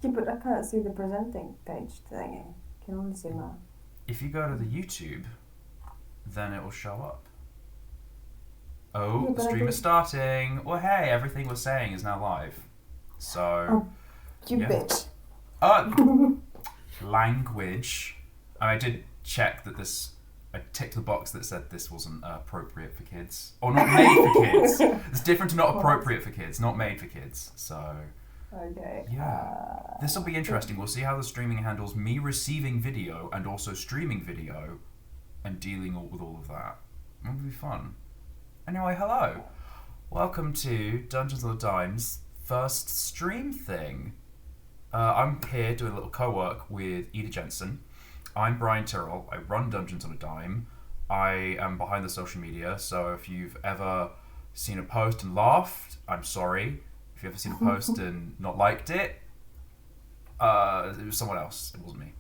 Yeah, but I can't see the presenting page thingy. I can only see my... If you go to the YouTube, then it will show up. Yeah, Oh, the but I stream is don't... starting. Well, hey, everything we're saying is now live. So, Oh, you yeah. bitch. Language. I did check that this. I ticked the box that said this wasn't appropriate for kids, or not made for kids. It's different to not appropriate for kids, not made for kids. So, Okay. yeah, this will be interesting. We'll see how the streaming handles me receiving video and also streaming video, and dealing with all of that. It'll be fun. Anyway, hello. Welcome to Dungeons on a Dime's first stream thing. I'm here doing a little co-work with Jensen. I'm Brian Tyrrell. I run Dungeons on a Dime. I am behind the social media, so if you've ever seen a post and laughed, I'm sorry. If you've ever seen a post and not liked it, it was someone else. It wasn't me.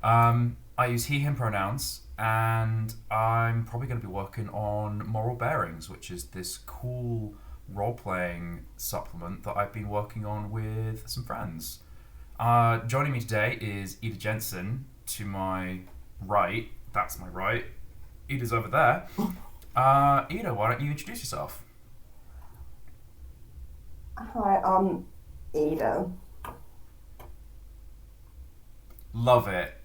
I use he, him pronouns, and I'm probably going to be working on Moral Bearings, which is this cool role-playing supplement that I've been working on with some friends. Joining me today is Jensen. To my right, that's my right. Ida's over there. Ida, why don't you introduce yourself? Hi, I'm Ada. Love it.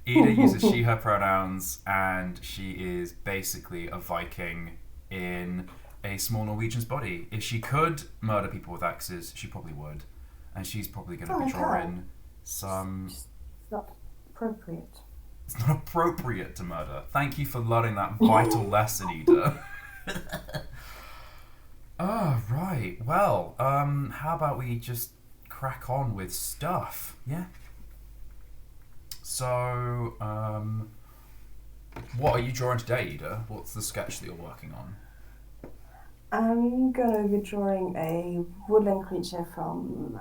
Ida uses she, her pronouns, and she is basically a Viking in a small Norwegian's body. If she could murder people with axes, she probably would. And she's probably going to be drawing some... It's not appropriate. It's not appropriate to murder. Thank you for learning that vital lesson, Ida. Oh, right. Well, how about we just crack on with stuff? Yeah? So, what are you drawing today, Ida? What's the sketch that you're working on? I'm going to be drawing a woodland creature from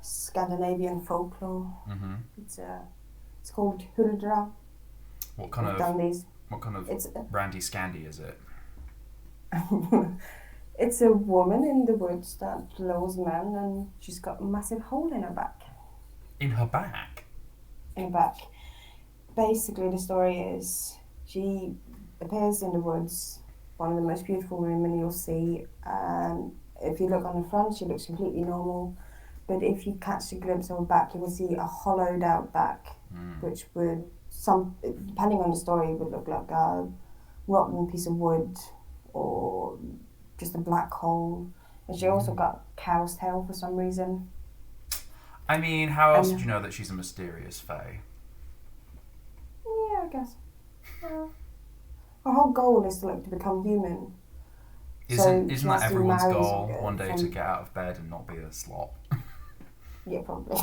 Scandinavian folklore. Mm-hmm. It's called Huldra. What kind of It's Randy Scandy is it? it's a woman in the woods that lures men, and she's got a massive hole in her back. In her back? In her back. Basically, the story is she appears in the woods, one of the most beautiful women you'll see. If you look on the front, she looks completely normal. But if you catch a glimpse of her back, you will see a hollowed out back, which would, depending on the story, would look like a rotten piece of wood or just a black hole. And she also got cow's tail for some reason. I mean, how else would you know that she's a mysterious fae? Yeah, I guess. Her whole goal is to become human. Isn't that everyone's goal? One day to get out of bed and not be a slop. Yeah, probably. I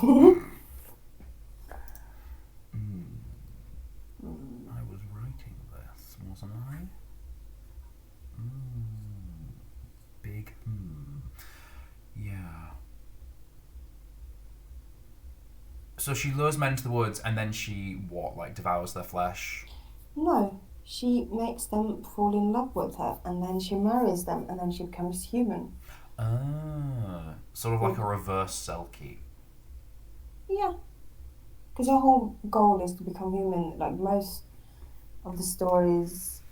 was writing this, wasn't I? Big. Yeah. So she lures men into the woods, and then she devours their flesh? No, she makes them fall in love with her, and then she marries them, and then she becomes human. Sort of like a reverse Selkie. Yeah, because her whole goal is to become human. Like most of the stories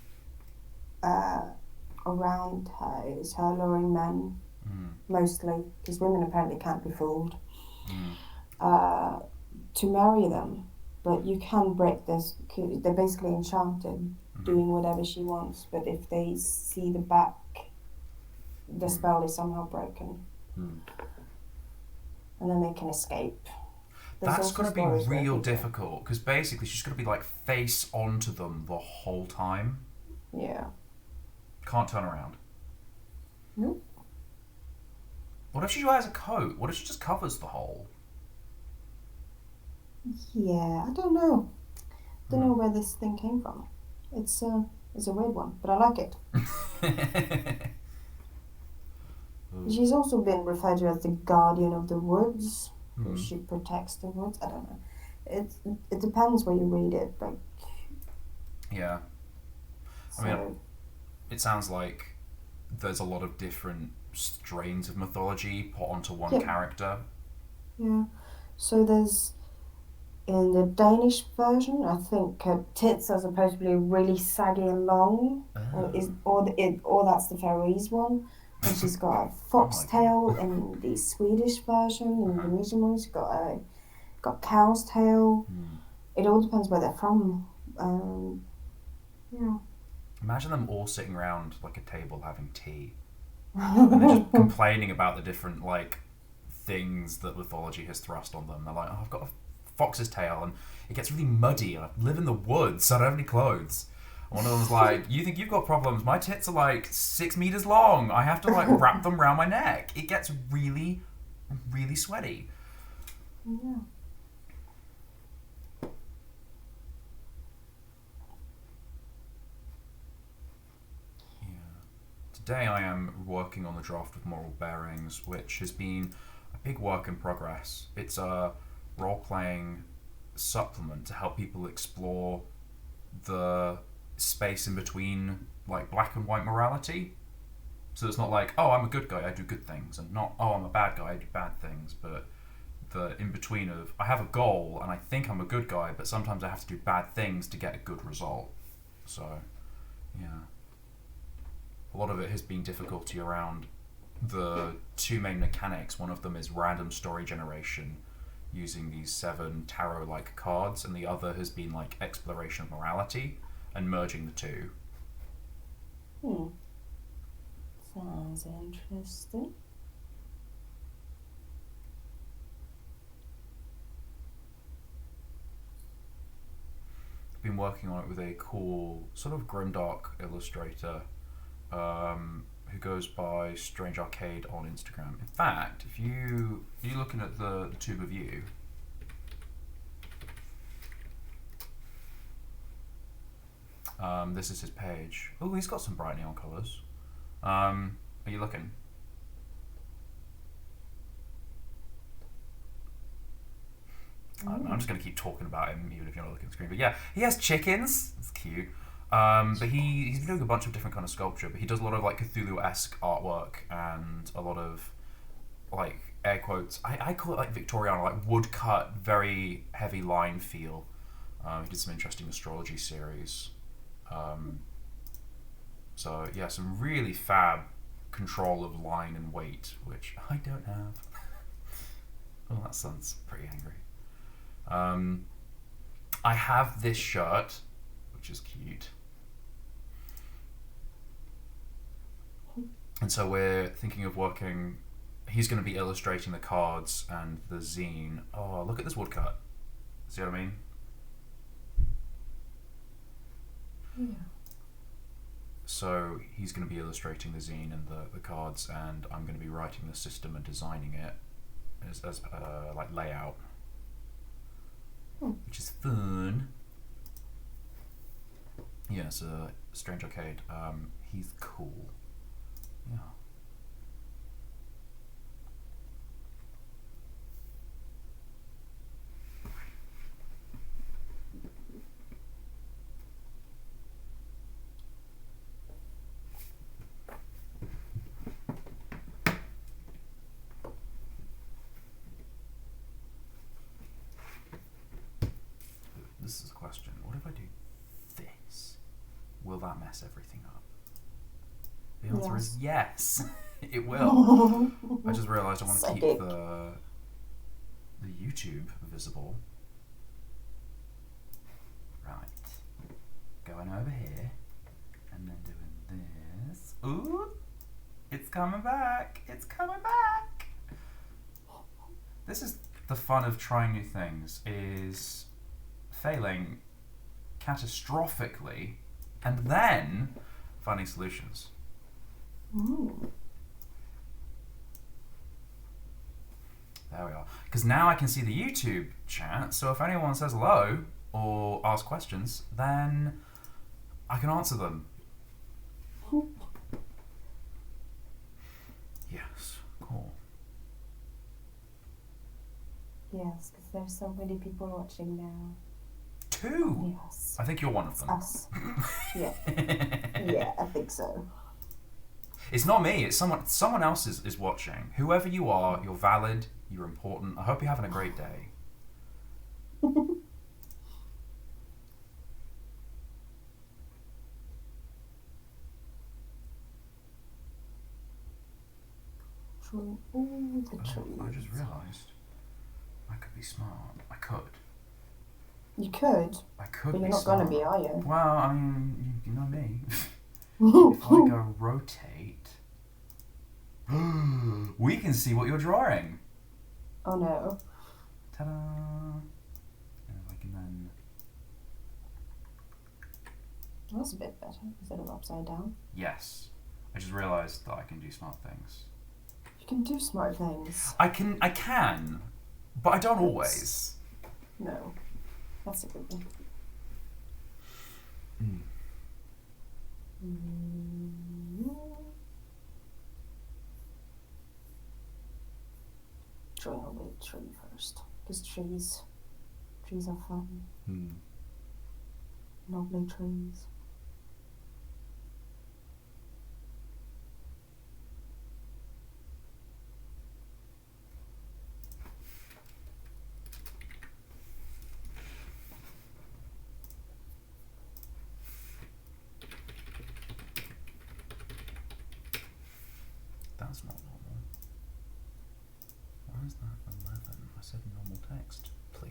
around her is her luring men, mostly, because women apparently can't be fooled, to marry them. But you can break this. They're basically enchanted, doing whatever she wants. But if they see the back, the spell is somehow broken, and then they can escape. That's going to be real difficult, because basically she's going to be face onto them the whole time. Yeah. Can't turn around. Nope. What if she wears a coat? What if she just covers the hole? Yeah, I don't know. Don't know where this thing came from. It's a weird one, but I like it. She's also been referred to as the guardian of the woods. She protects the woods. I don't know. It depends where you read it. Yeah. I mean, it sounds like there's a lot of different strains of mythology put onto one character. Yeah. So there's in the Danish version, I think tits are supposed to be really saggy and long, or that's the Faroese one. And she's got a foxtail in the Swedish version, in the Norwegian one. She's got cow's tail. It all depends where they're from. Yeah. Imagine them all sitting around like a table having tea, and they're just complaining about the different like things that mythology has thrust on them. They're like, oh, I've got a fox's tail, and it gets really muddy, and I live in the woods, so I don't have any clothes. One of them's like, you think you've got problems? My tits are like 6 meters long. I have to like wrap them around my neck. It gets really, really sweaty. Yeah. Today I am working on the draft of Moral Bearings, which has been a big work in progress. It's a role-playing supplement to help people explore the space in between like black and white morality. So it's not like, oh, I'm a good guy, I do good things, and not, oh, I'm a bad guy, I do bad things, but the in-between of, I have a goal and I think I'm a good guy, but sometimes I have to do bad things to get a good result. So, yeah. A lot of it has been difficulty around the two main mechanics. One of them is random story generation using these 7 tarot-like cards, and the other has been like exploration of morality and merging the two. Sounds interesting. I've been working on it with a cool sort of grimdark illustrator who goes by Strange Arcade on Instagram. In fact, if you're looking at the tube of you, this is his page. Oh, he's got some bright neon colours. Are you looking? I'm just going to keep talking about him even if you're not looking at the screen. But yeah, he has chickens. It's cute. But he's been doing a bunch of different kind of sculpture, but he does a lot of like Cthulhu-esque artwork and a lot of like air quotes. I call it like Victoriana, like woodcut, very heavy line feel. He did some interesting astrology series. So yeah, some really fab control of line and weight, which I don't have. Oh, that sounds pretty angry. I have this shirt, which is cute. And so we're thinking of working, he's going to be illustrating the cards and the zine. Oh, look at this woodcut. See what I mean? Yeah. So he's going to be illustrating the zine and the cards, and I'm going to be writing the system and designing it as like layout, which is fun. Yeah, so Strange Arcade, he's cool. Yeah. This is a question. What if I do this? Will that mess everything up? The answer is yes. It will. I just realised I want to keep the YouTube visible. Right. Going over here and then doing this. Ooh! It's coming back! It's coming back! This is the fun of trying new things, is failing catastrophically and then finding solutions. Ooh. There we are. Because now I can see the YouTube chat, so if anyone says hello or asks questions, then I can answer them. Yes, cool. Yes, because there's so many people watching now. 2? Yes. I think you're one of them. Us. Yeah. Yeah, I think so. It's not me, it's someone else is watching. Whoever you are, you're valid, you're important. I hope you're having a great day. Drawing all the trees. I just realised I could be smart. I could. You could, But but be you're not smart. going to be, are you? Well, I mean, you know me. If I go rotate, we can see what you're drawing. Oh no. Ta-da! And if I can then... That's a bit better instead of upside down. Yes. I just realised that I can do smart things. You can do smart things. I can, but I don't always. No. That's a good one. Drawing a weird tree first, because trees are fun. Lovely trees. That's not normal. Why is that 11? I said normal text, please.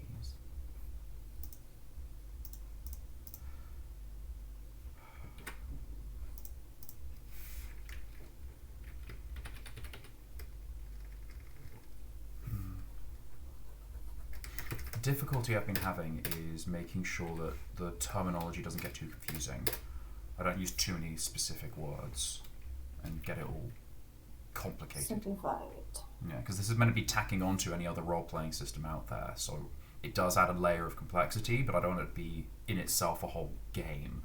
The difficulty I've been having is making sure that the terminology doesn't get too confusing. I don't use too many specific words and get it all complicated. Simplify it. Yeah, because this is meant to be tacking onto any other role-playing system out there, so it does add a layer of complexity, but I don't want it to be in itself a whole game.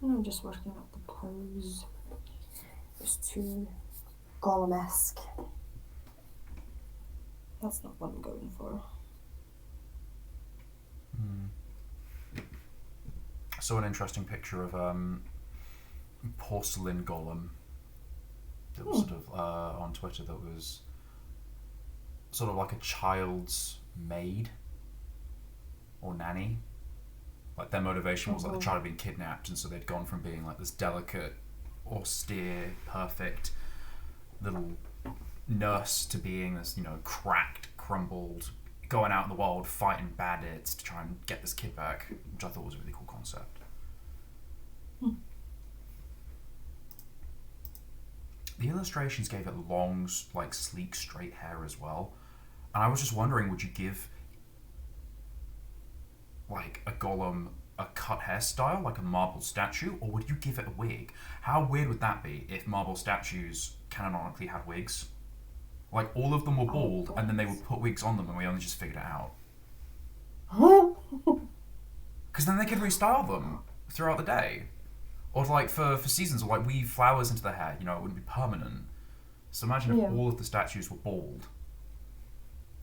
I'm just working out the pose. It's too Gollum-esque. That's not what I'm going for. I saw an interesting picture of porcelain Gollum that was sort of on Twitter that was sort of like a child's maid or nanny. Like their motivation was like the child had been kidnapped, and so they'd gone from being like this delicate, austere, perfect little nurse to being this, cracked, crumbled, going out in the world, fighting bandits to try and get this kid back, which I thought was a really cool concept. The illustrations gave it long, like sleek, straight hair as well, and I was just wondering, would you give like a Gollum a cut hairstyle, like a marble statue, or would you give it a wig? How weird would that be if marble statues canonically had wigs? Like, all of them were Oh, bald, and then they gosh. would put wigs on them, and we only just figured it out. Huh? Because then they could restyle them throughout the day. Or, like, for seasons, or, like, weave flowers into their hair. You know, it wouldn't be permanent. So imagine if Yeah. all of the statues were bald.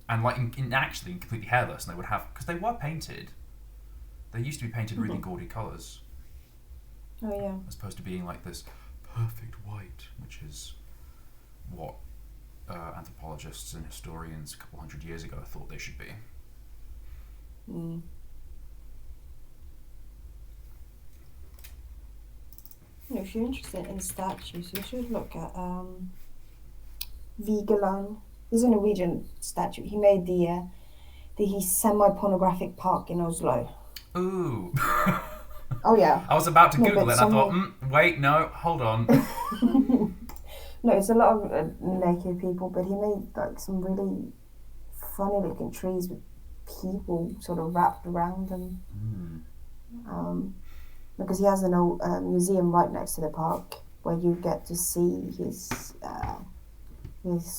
And, like, actually completely hairless, and they would have... Because they were painted. They used to be painted really gaudy colours. Oh yeah. As opposed to being, like, this perfect white, which is what anthropologists and historians a couple hundred years ago thought they should be. Mm. You know, if you're interested in statues, you should look at Vigeland. He's a Norwegian statue. He made the semi-pornographic park in Oslo. Ooh. Oh yeah. I was about to No, Google but it, and I thought, wait, no, hold on. No, it's a lot of naked people, but he made like some really funny looking trees with people sort of wrapped around them. Because he has an old museum right next to the park where you get to see his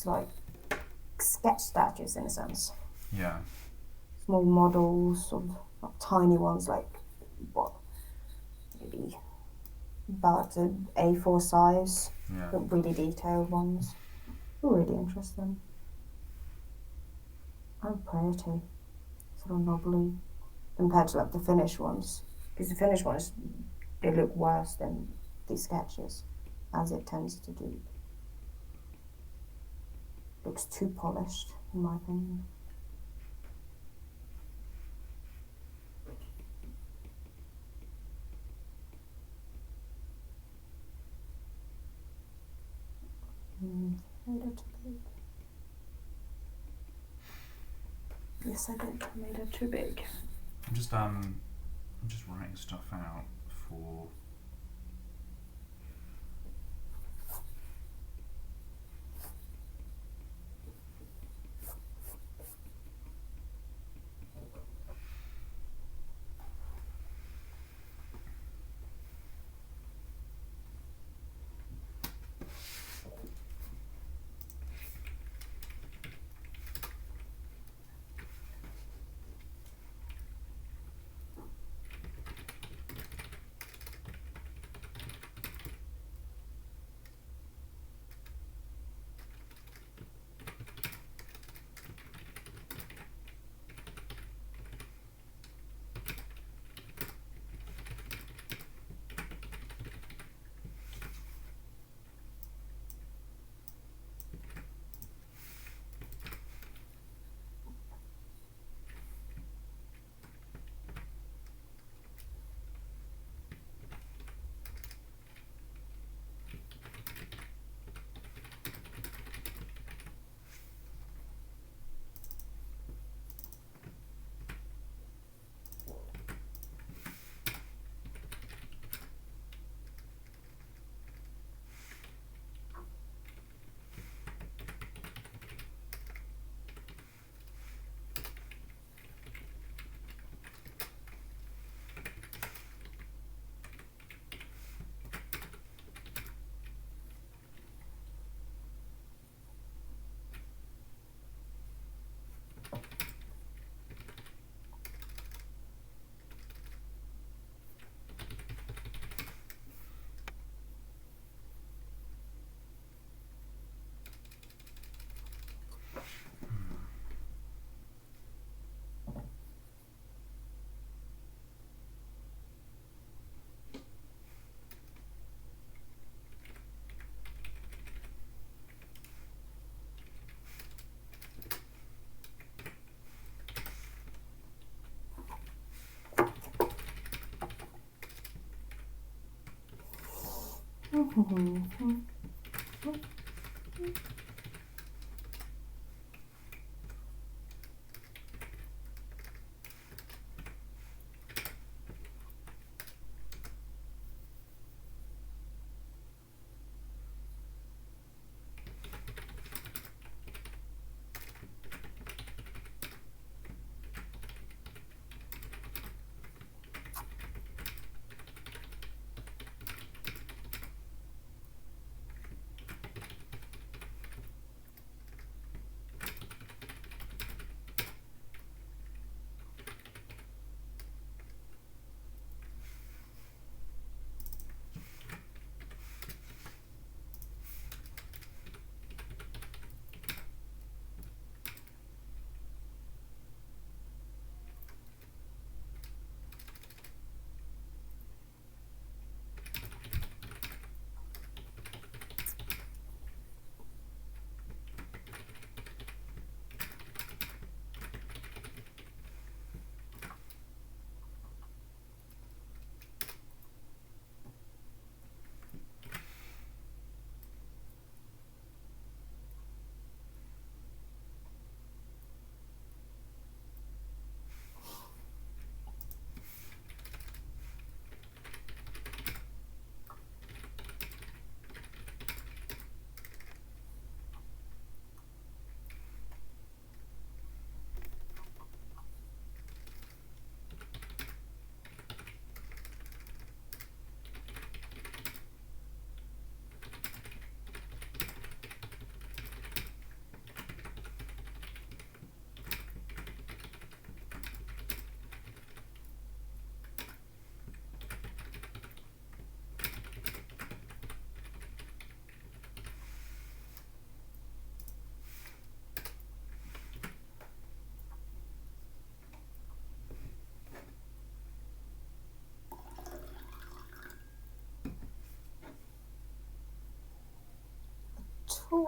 like sketch statues in a sense. Yeah. Small models, sort of like tiny ones, like what, maybe about an A4 size, Yeah. but really detailed ones. Really interesting. And pretty, sort of knobbly, compared to like the finished ones. Because the finished ones, they look worse than the sketches, as it tends to do. Looks too polished, in my opinion. Made it too big. Yes, I did. I made it too big. I'm just writing stuff out for...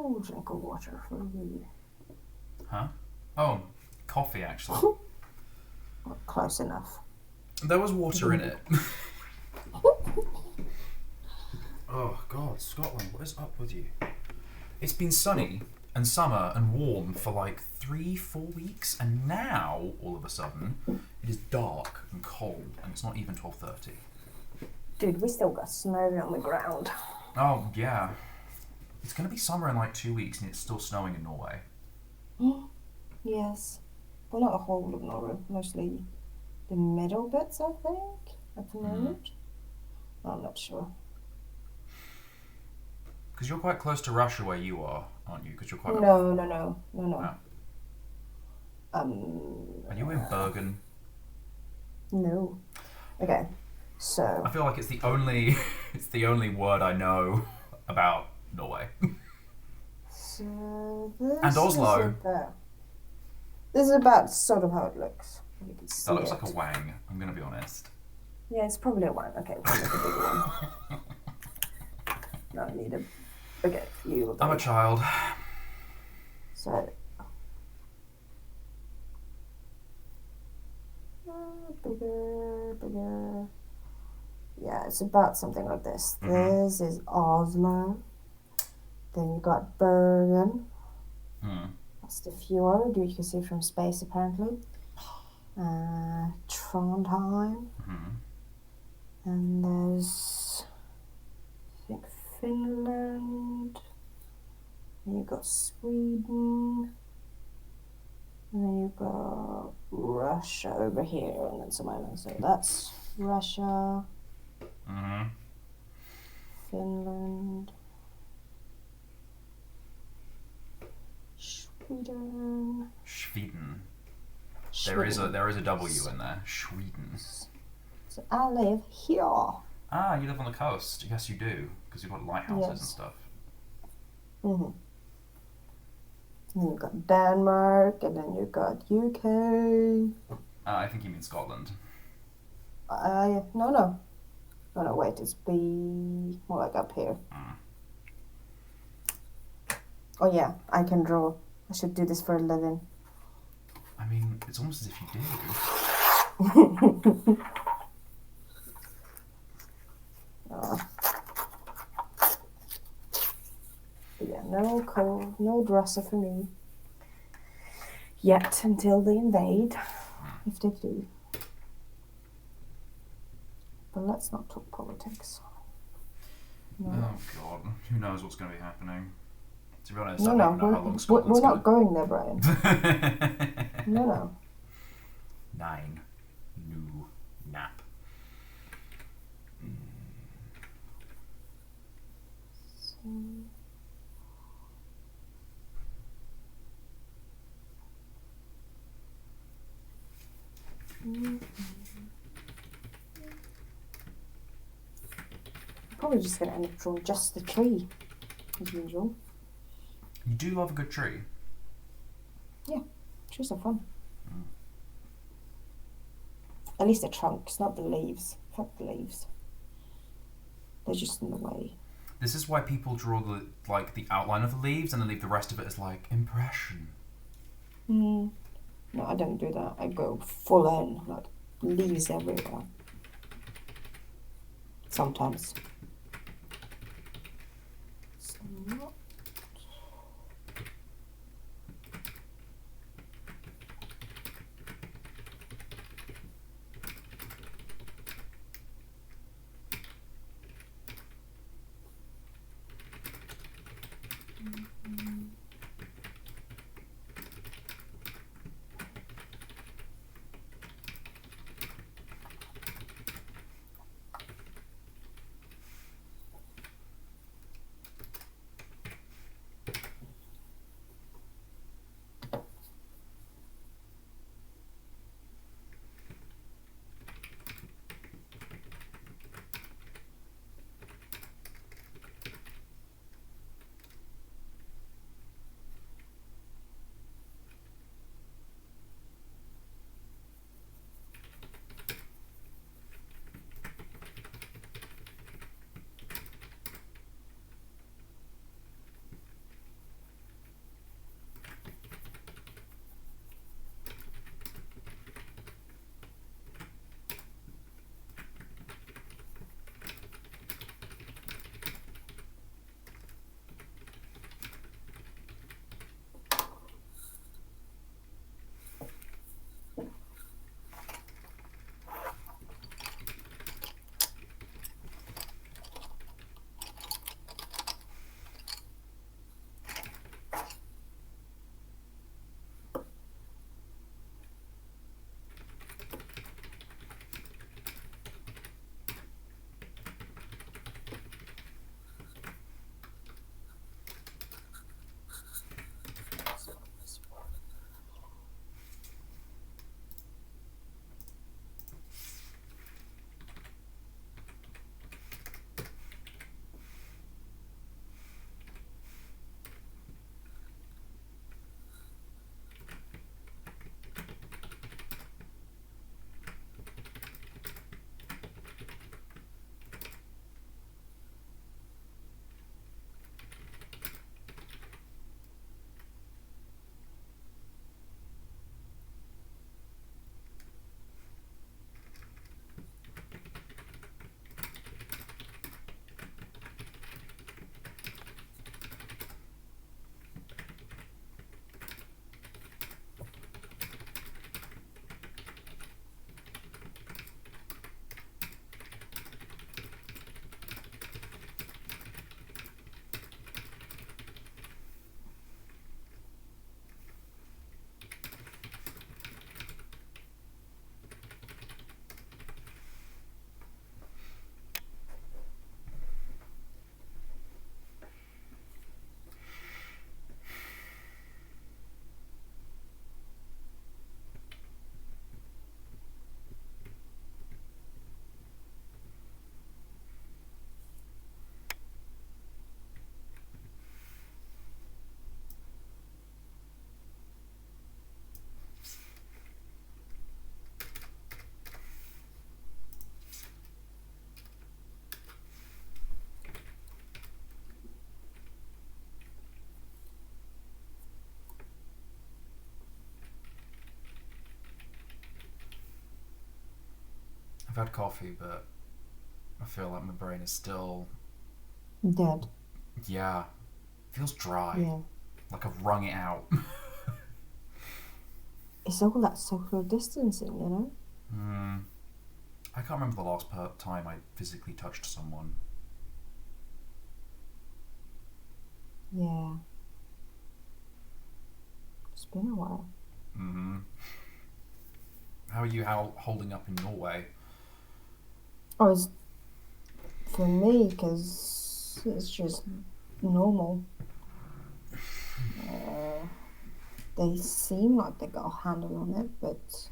I'll drink a water for you. Huh? Oh, coffee actually. Well, close enough. There was water in it. Oh God, Scotland, what is up with you? It's been sunny and summer and warm for like 3-4 weeks, and now all of a sudden it is dark and cold, and it's not even 12:30. Dude, we still got snow on the ground. Oh yeah, it's gonna be summer in like 2 weeks, and it's still snowing in Norway. Yes. Well, not the whole of Norway, mostly the middle bits, I think, at the moment. I'm not sure. Because you're quite close to Russia where you are, aren't you? Because you're quite. No. Oh. Are you in Bergen? No. Okay, so. I feel like it's the only it's the only word I know about Norway. So this And Oslo. This is about sort of how it looks. You can see That looks it. like a wang, I'm gonna be honest. Yeah, it's probably a one. Okay, we'll make a bigger one. No, I need a. Okay, you will do I'm a it. child. So. Bigger. Yeah, it's about something like this. This is Oslo. Then you got Bergen. That's the fjord you can see from space, apparently. Trondheim. And there's, I think, Finland. And you've got Sweden. And then you've got Russia over here, and then some islands. So that's Russia, Finland, Sweden. Sweden. There is a W in there. Sweden. So I live here. Ah, you live on the coast. Yes, you do, because you've got lighthouses and stuff. And then you've got Denmark, and then you've got UK. I think you mean Scotland. No, wait, it's B, more like up here. Oh yeah, I can draw. I should do this for a living. I mean, it's almost as if you do. But yeah, no dresser for me. Yet, until they invade, if they do. But let's not talk politics. No. Oh God, who knows what's going to be happening? To be honest, No, I don't know how long Scotland's we're not going there, Brian. No. 9. New nap. Probably just going to end up drawing just the tree, as usual. You do love a good tree. Yeah, trees are fun. At least the trunks, not the leaves. Fuck the leaves. They're just in the way. This is why people draw the outline of the leaves and then leave the rest of it as like impression. No, I don't do that. I go full in, like leaves everywhere. Sometimes. Somewhat. I've had coffee, but I feel like my brain is still, Dead. yeah, feels dry. Yeah. Like I've wrung it out. It's all that social distancing, you know? I can't remember the last time I physically touched someone. Yeah. It's been a while. How are you holding up in Norway? Oh, it's for me, because it's just normal. They seem like they got a handle on it, but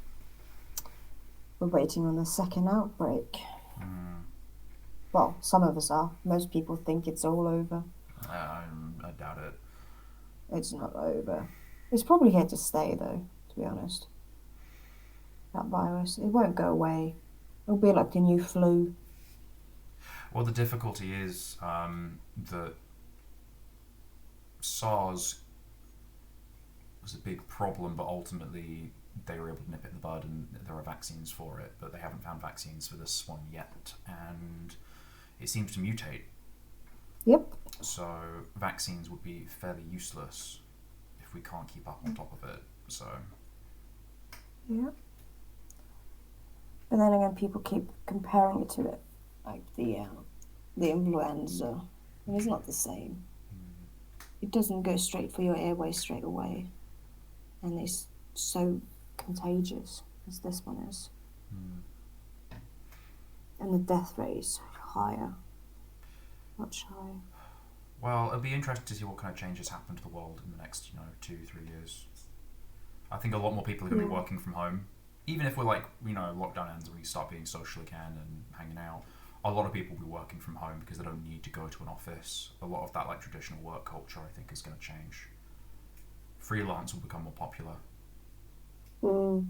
we're waiting on a second outbreak. Well, some of us are. Most people think it's all over. I doubt it. It's not over. It's probably here to stay, though, to be honest. That virus. It won't go away. It'll be like the new flu. Well, the difficulty is that SARS was a big problem, but ultimately they were able to nip it in the bud, and there are vaccines for it, but they haven't found vaccines for this one yet, and it seems to mutate. Yep. So vaccines would be fairly useless if we can't keep up on top of it. So Yeah. But then again, people keep comparing it to it, like the influenza, and it's not the same. It doesn't go straight for your airways straight away, and it's so contagious as this one is. And the death rate is higher, much higher. well, it'll be interesting to see what kind of changes happen to the world in the next 2-3 years. I think a lot more people are going to be working from home, even if we're like lockdown ends and we start being social again and hanging out. A lot of people will be working from home because they don't need to go to an office. A lot of that like traditional work culture, I think, is going to change. Freelance will become more popular. Yeah.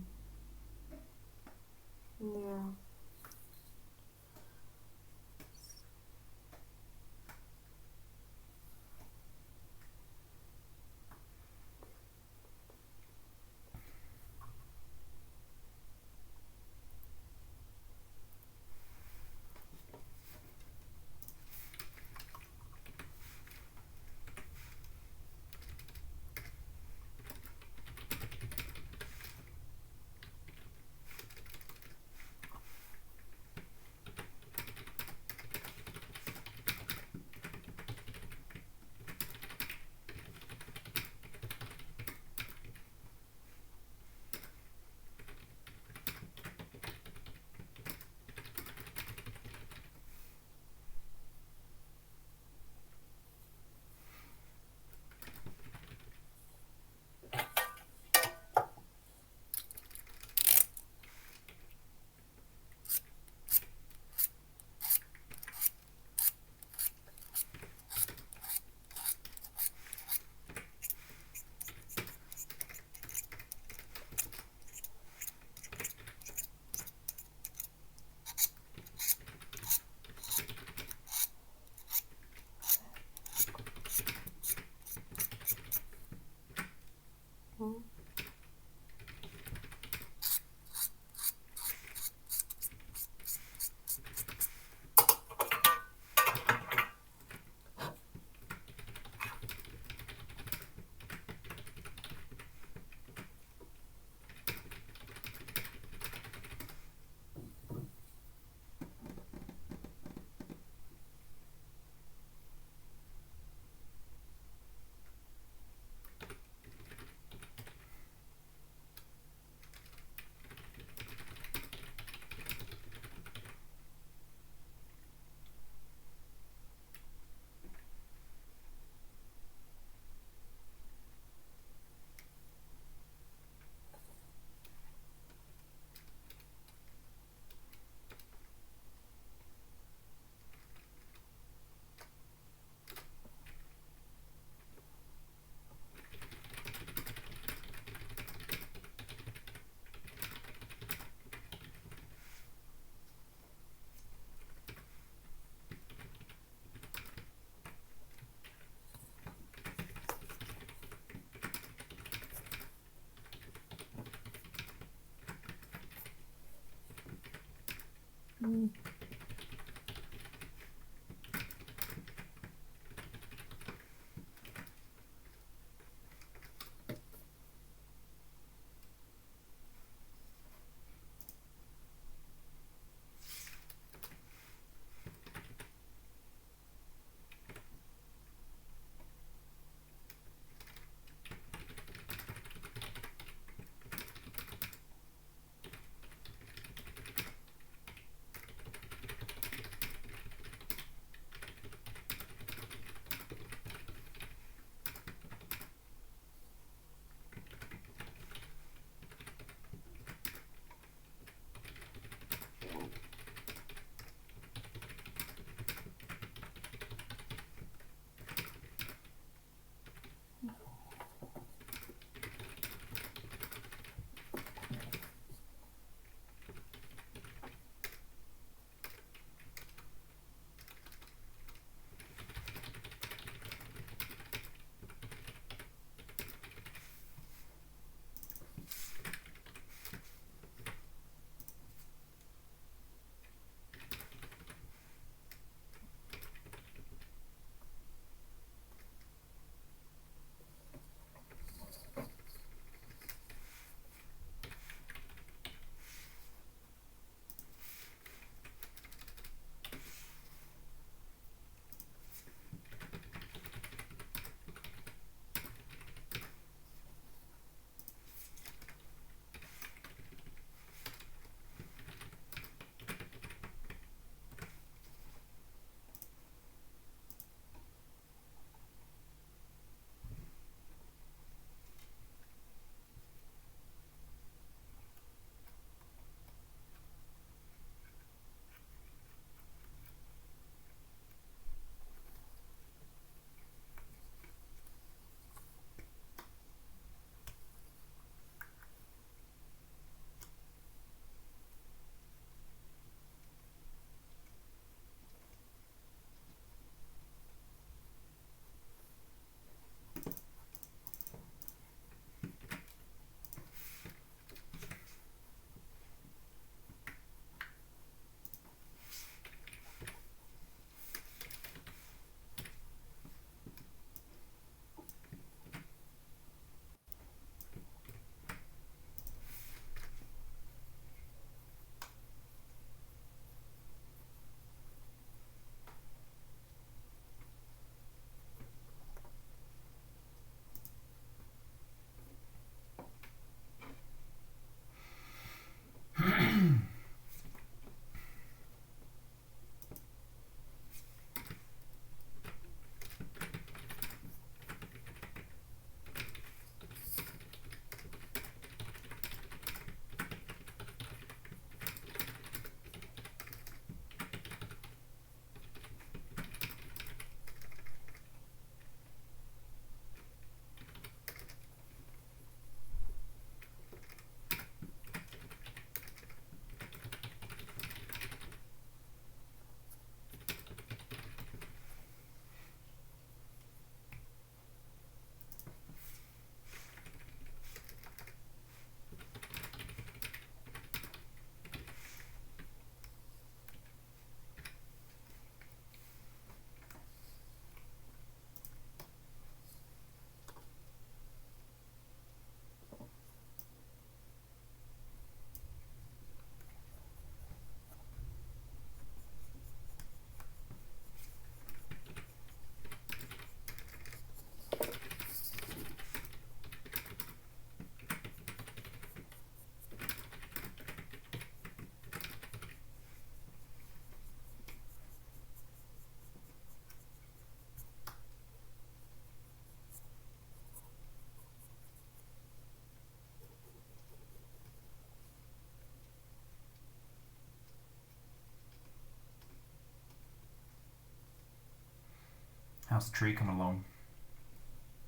How's the tree coming along?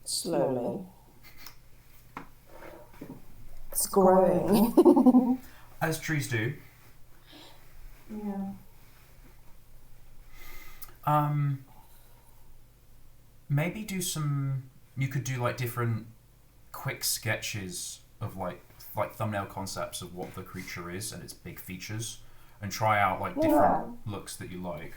Slowly. It's growing. As trees do. Yeah. Maybe do some. You could do like different quick sketches of like thumbnail concepts of what the creature is and its big features, and try out like different looks that you like.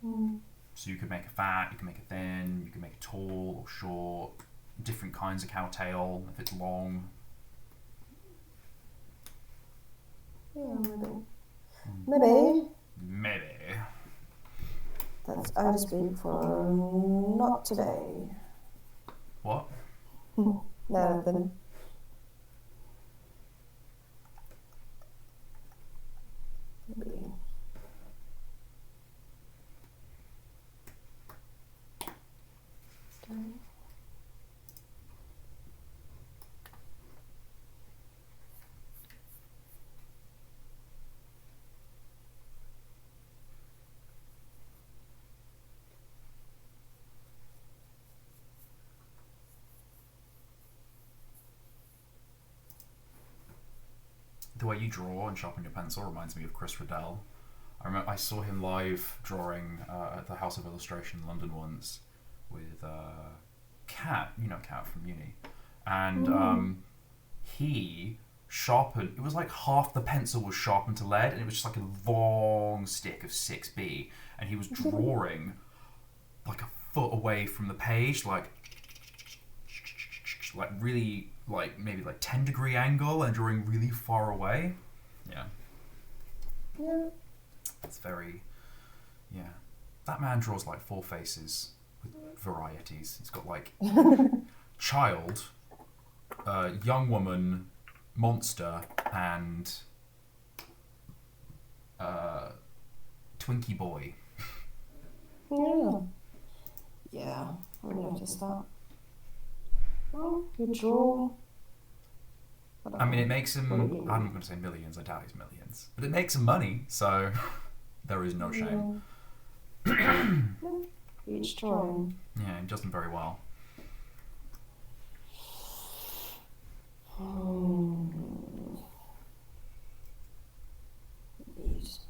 So you could make a fat, you can make a thin, you can make it tall or short, different kinds of cowtail if it's long. Yeah, maybe. Maybe. That's out of speak for not today. What? Nothing. Maybe. The way you draw and sharpen your pencil reminds me of Chris Riddell. I remember I saw him live drawing at the House of Illustration in London once with Kat, you know Kat from uni, and he sharpened. It was like half the pencil was sharpened to lead, and it was just like a long stick of 6B, and he was drawing like a foot away from the page, like really like maybe like 10-degree angle, and drawing really far away. Yeah. It's very, that man draws like 4 faces with varieties. He's got like child, young woman, monster, and Twinkie boy. Yeah, I noticed that. Well, you draw. I mean, it makes him, I'm going to say millions, I doubt he's millions, but it makes him money, so there is no shame. Each drawing. Yeah, he does them very well. These.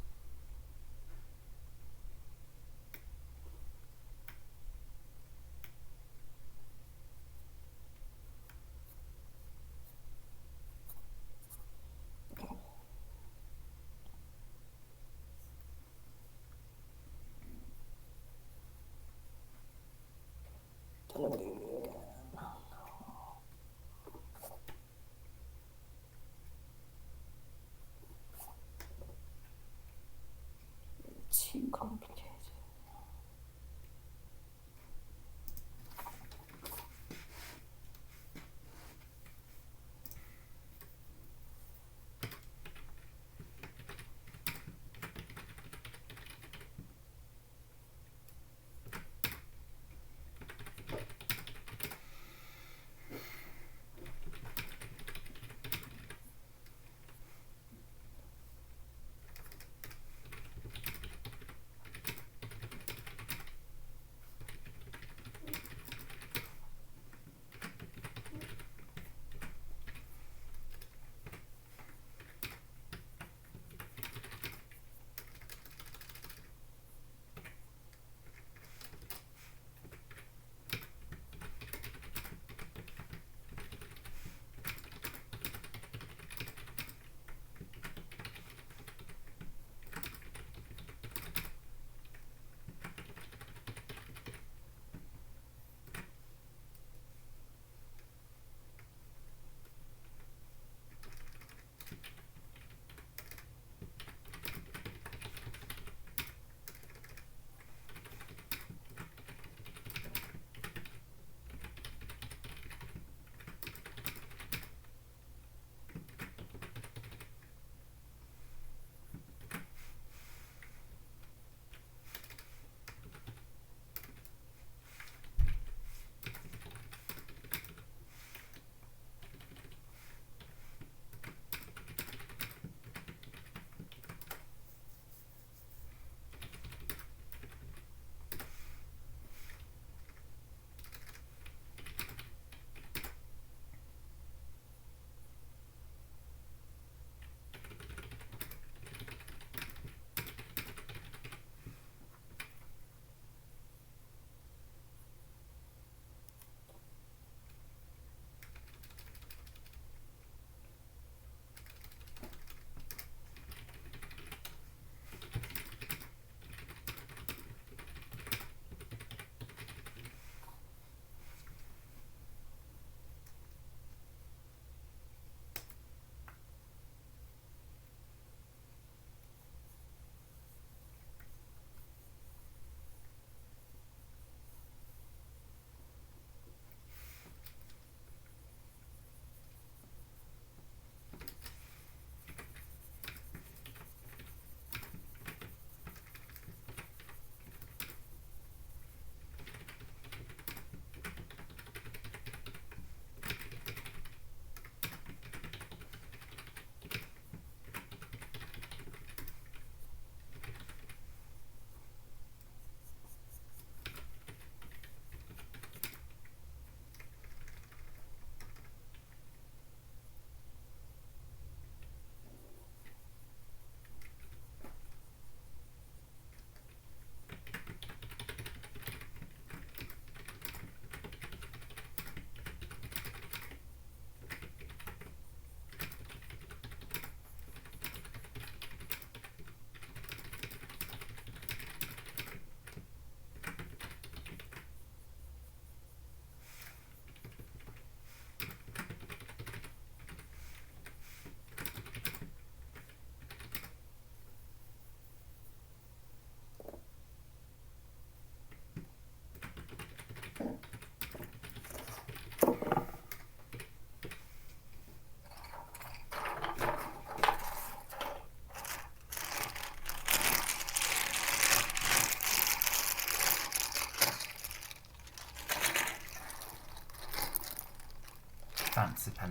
Too complicated.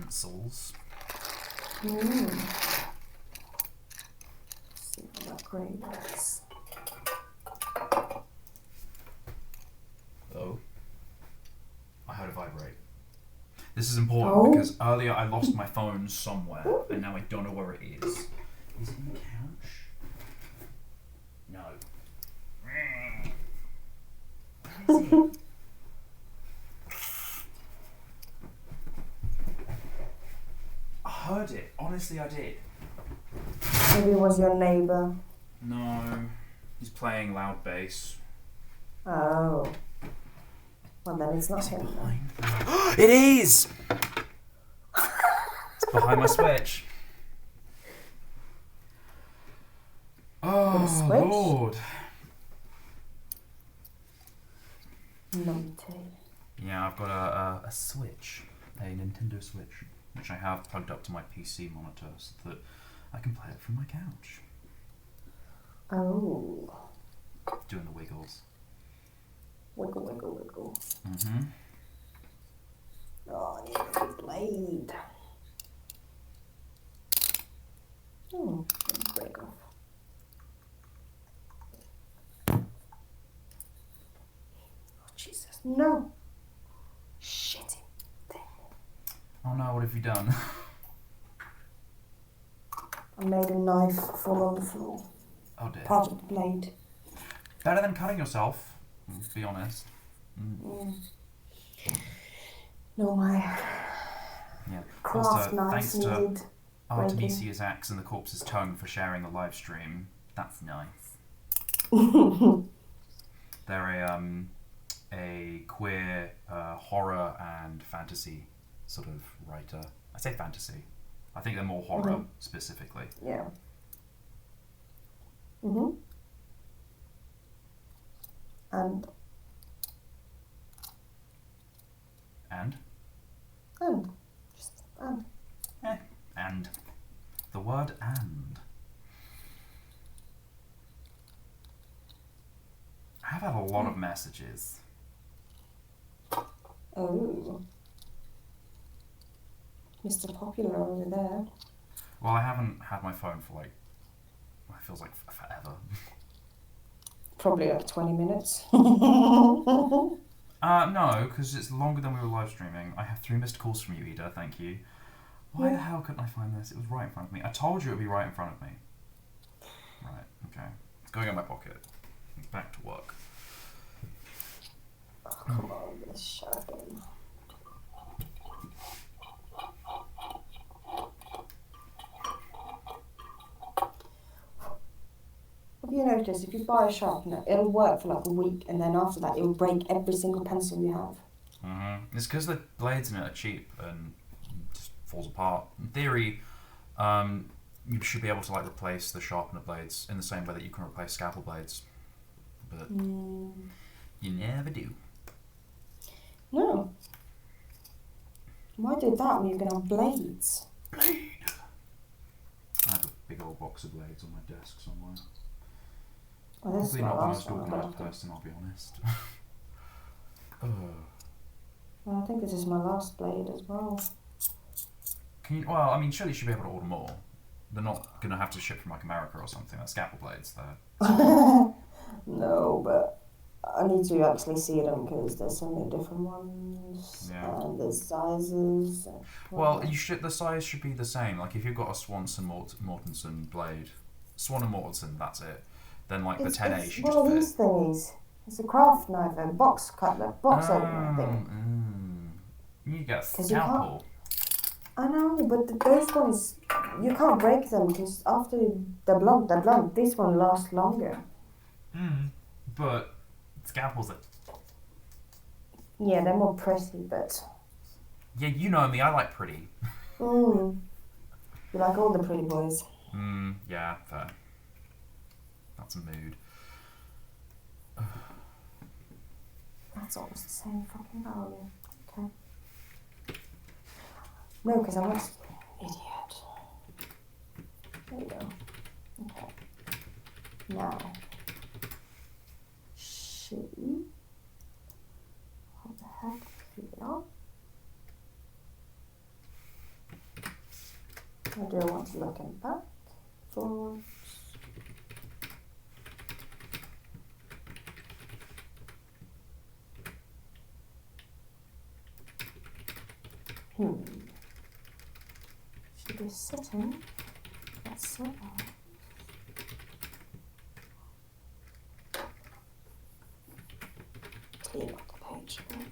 pencils. Let's see what that grade is. Oh. I heard a vibrate. This is important because earlier I lost my phone somewhere and now I don't know where it is. Is it in the couch? No. Where is it? I heard it. Honestly, I did. Maybe it was your neighbour. No. He's playing loud bass. Oh. Well, then it's not Is it him. behind? It is! It's behind my switch. Oh, switch? Lord. Numpty. Yeah, I've got a Switch, a Nintendo Switch, which I have plugged up to my PC monitor so that I can play it from my couch. Oh. Doing the wiggles. Wiggle, wiggle, wiggle. Mm-hmm. Oh, I need a big blade. Oh, break off. Oh, Jesus, no. Shit. Oh no, what have you done? I made a knife fall on the floor. Oh dear. Part of the blade. Better than cutting yourself, let's be honest. No, my Yeah. craft Also, knife thanks to needed breaking. Artemisia's axe and the corpse's tongue for sharing the live stream. That's nice. They're a queer horror and fantasy sort of writer. I say fantasy. I think they're more horror specifically. Yeah. And just and the word and. I have had a lot of messages. Oh, Mr. Popular over there. Well, I haven't had my phone for like, it feels like forever. Probably like 20 minutes. No, because it's longer than we were live streaming. I have 3 missed calls from you, Ida. Thank you. Why the hell couldn't I find this? It was right in front of me. I told you it would be right in front of me. Right, okay. It's going in my pocket. Back to work. Oh, come on, this sharpen. Have you noticed if you buy a sharpener, it'll work for like a week, and then after that, it will break every single pencil you have? It's because the blades in it are cheap and just falls apart. In theory, you should be able to like replace the sharpener blades in the same way that you can replace scalpel blades, but you never do. No. Why do that when you can have blades? Blade. I have a big old box of blades on my desk somewhere. Well, this Probably is not the my most last one. organised person, I'll be honest. Well, I think this is my last blade as well. Can you, well, I mean, surely you should be able to order more. They're not going to have to ship from like America or something. They're scalpel blades. No, but I need to actually see them because there's so many different ones. Yeah. And there's sizes. Well, the size should be the same. Like if you've got a Swanson Mortensen blade, Swan and Mortensen, that's it. Then like the 10A should one of just these fit. thingies. It's a craft knife, a box cutler, box opener thing. You get a scalpel. I know, but those ones, you can't break them because after they're blunt. This one lasts longer. But scalpels are... Yeah, they're more pretty, but... Yeah, you know me, I like pretty. You like all the pretty boys. Yeah, fair. That's a mood. That's almost the same fucking value. Okay. No, because I'm not an idiot. There you go. Okay. Now, what the heck? Here we are. still want to look in back, forwards. Should be sitting. Let's sit up. Clean up the page a bit.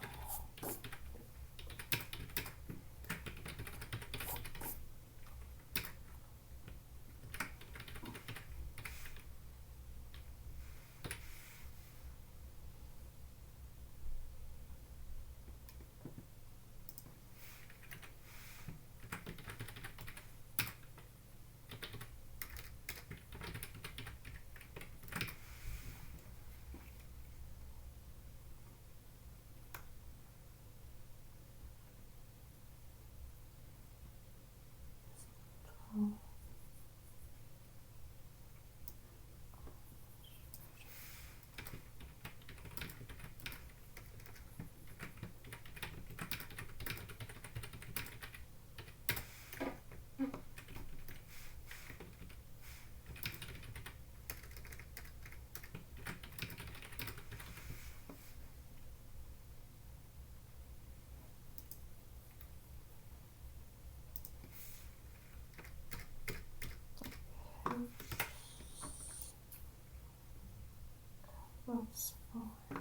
That's fine.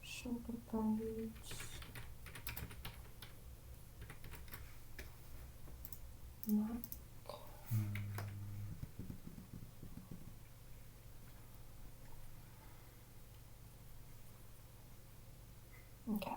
Shoulder blades. Neck. Okay.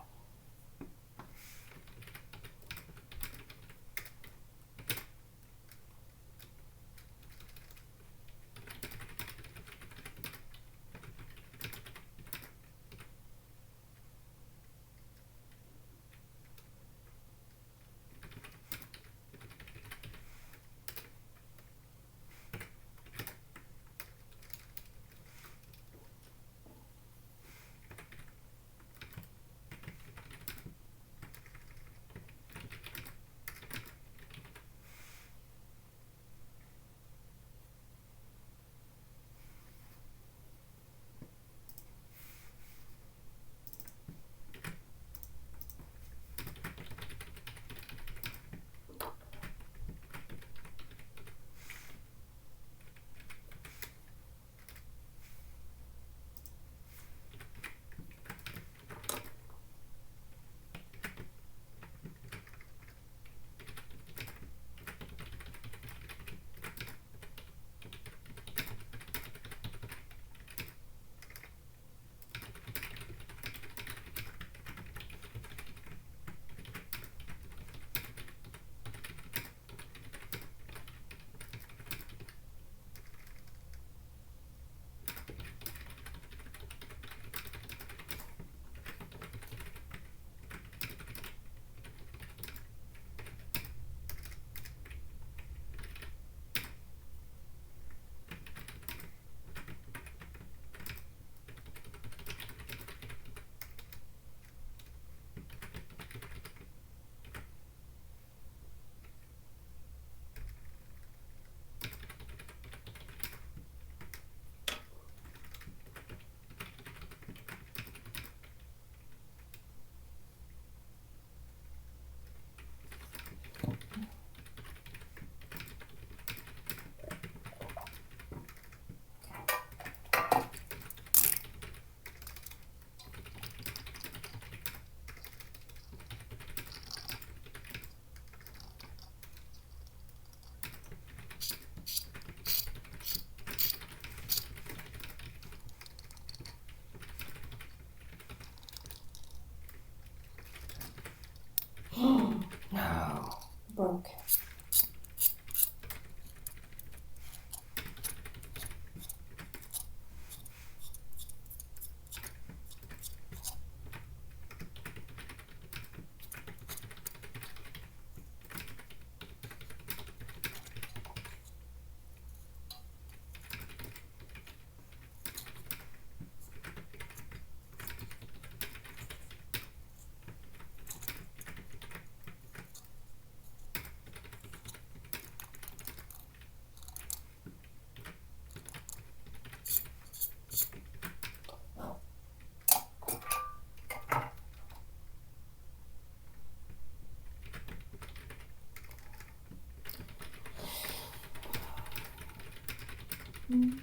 Mm.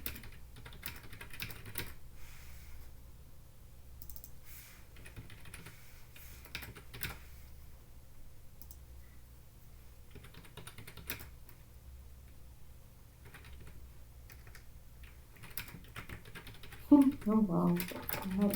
Oh wow. Oh, wow.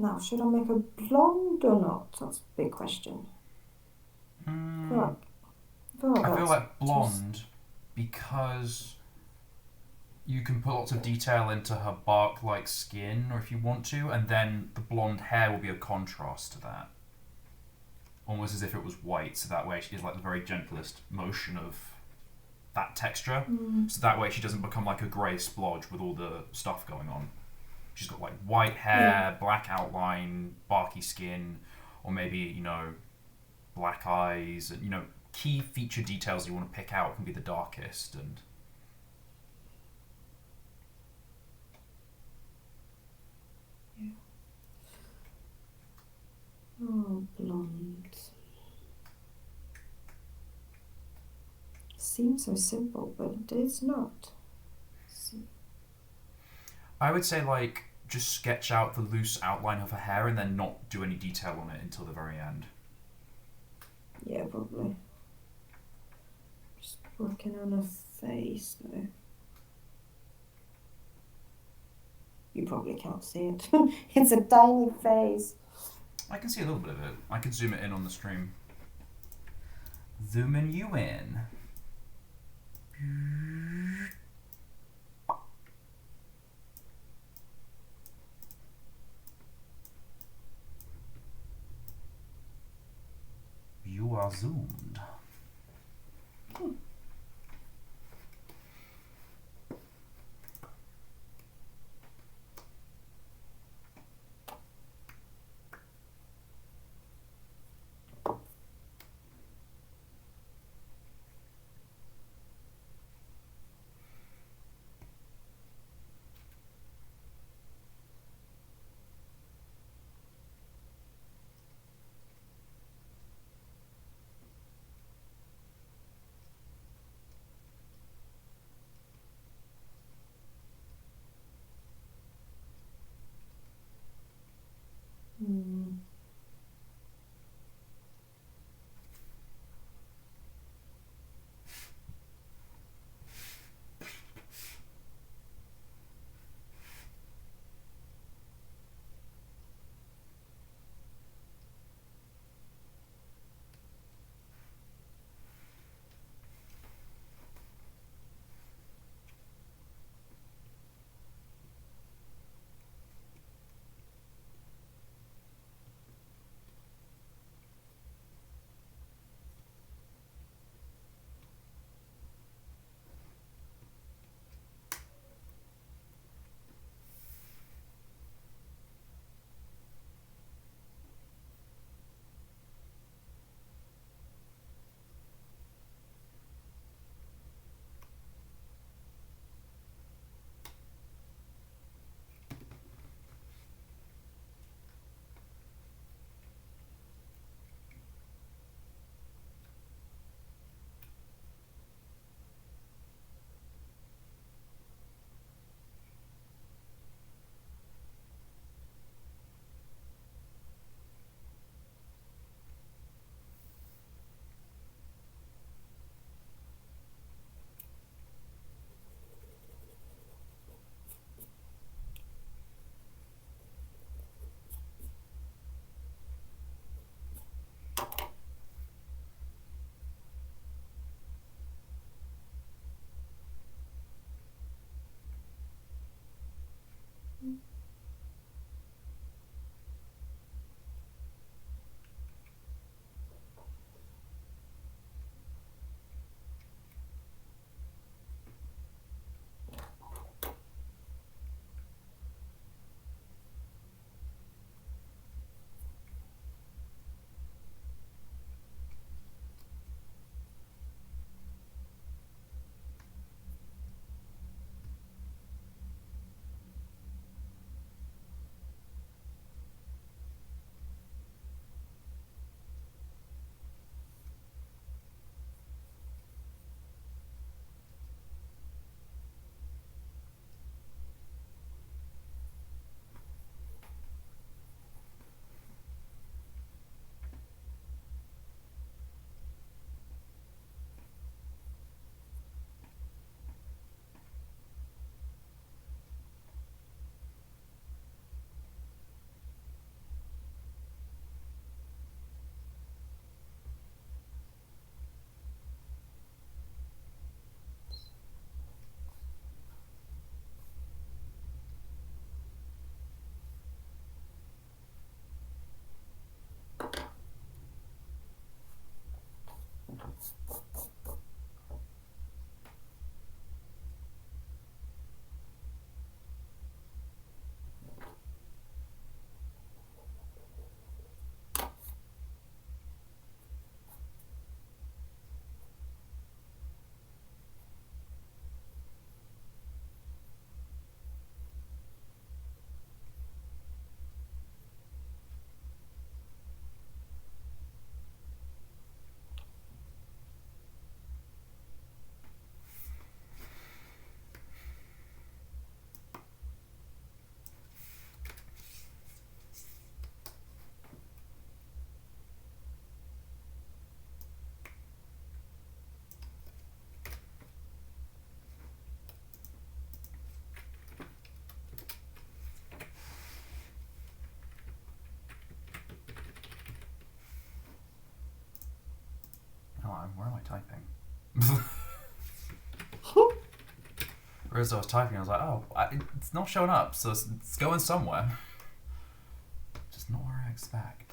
Now, should I make a blonde or not? That's a big question. Mm, I feel like blonde because you can put lots of detail into her bark-like skin, or if you want to, and then the blonde hair will be a contrast to that. Almost as if it was white, so that way she is like the very gentlest motion of that texture. So that way she doesn't become like a grey splodge with all the stuff going on. She's got like white hair, black outline, barky skin, or maybe, you know, black eyes, and, you know, key feature details you want to pick out can be the darkest. And Oh, blonde. Seems so simple, but it is not. I would say like just sketch out the loose outline of her hair and then not do any detail on it until the very end. Yeah, probably. Just working on her face though. You probably can't see it. It's a tiny face. I can see a little bit of it. I can zoom it in on the stream. Zooming you in. You are zoomed. Hello, where am I typing? Whereas I was typing, I was like, oh, it's not showing up, so it's going somewhere. Just not where I expect.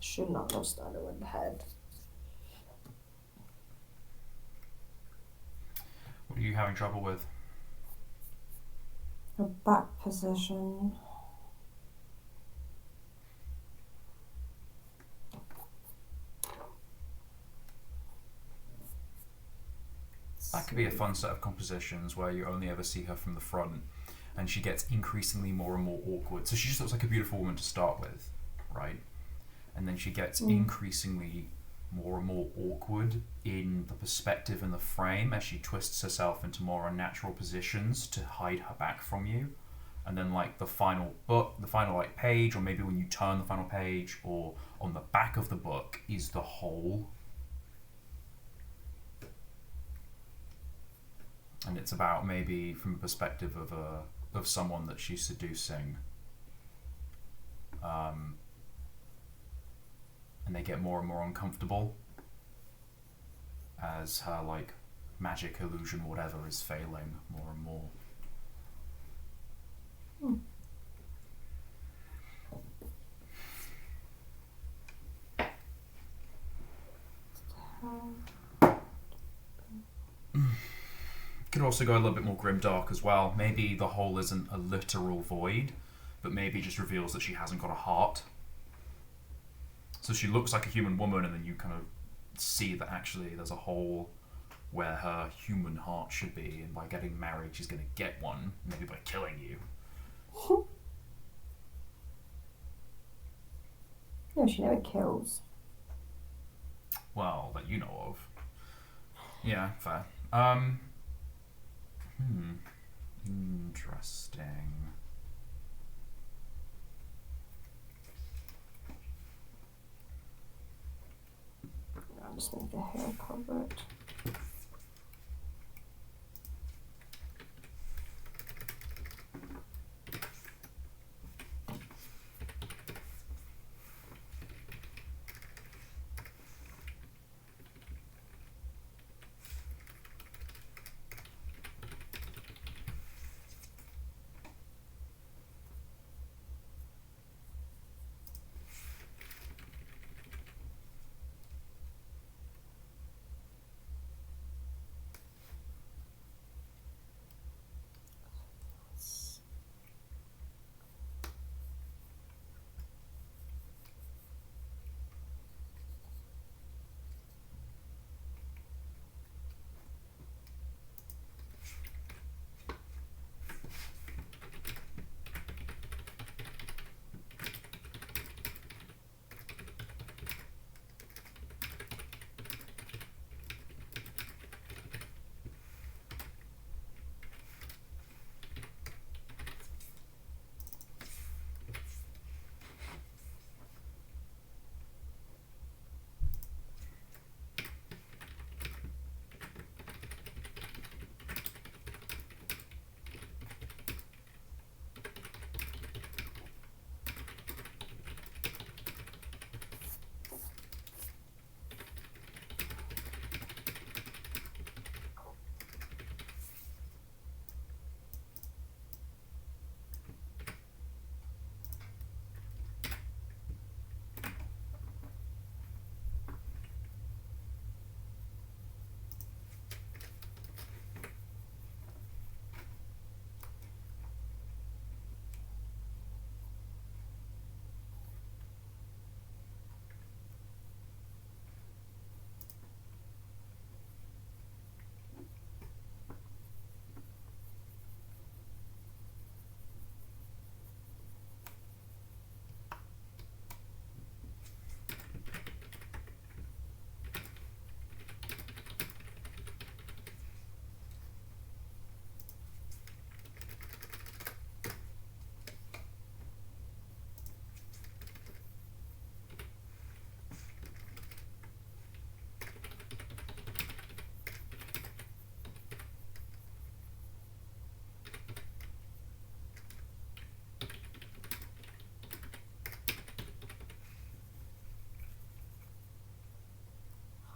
Should not have started with the head. What are you having trouble with? Her back position. That could be a fun set of compositions where you only ever see her from the front and she gets increasingly more and more awkward. So she just looks like a beautiful woman to start with, right? And then she gets increasingly more and more awkward in the perspective and the frame as she twists herself into more unnatural positions to hide her back from you. And then like the final book, the final like page, or maybe when you turn the final page, or on the back of the book is the whole. And it's about maybe from a perspective of someone that she's seducing. And they get more and more uncomfortable as her like magic illusion whatever is failing more and more. Could also go a little bit more grimdark as well. Maybe the hole isn't a literal void, but maybe it just reveals that she hasn't got a heart. So she looks like a human woman, and then you kind of see that actually there's a hole where her human heart should be, and by getting married she's going to get one, maybe by killing you. No, she never kills. Well, that you know of. Yeah, fair. Interesting. I'll just make the hair cover it.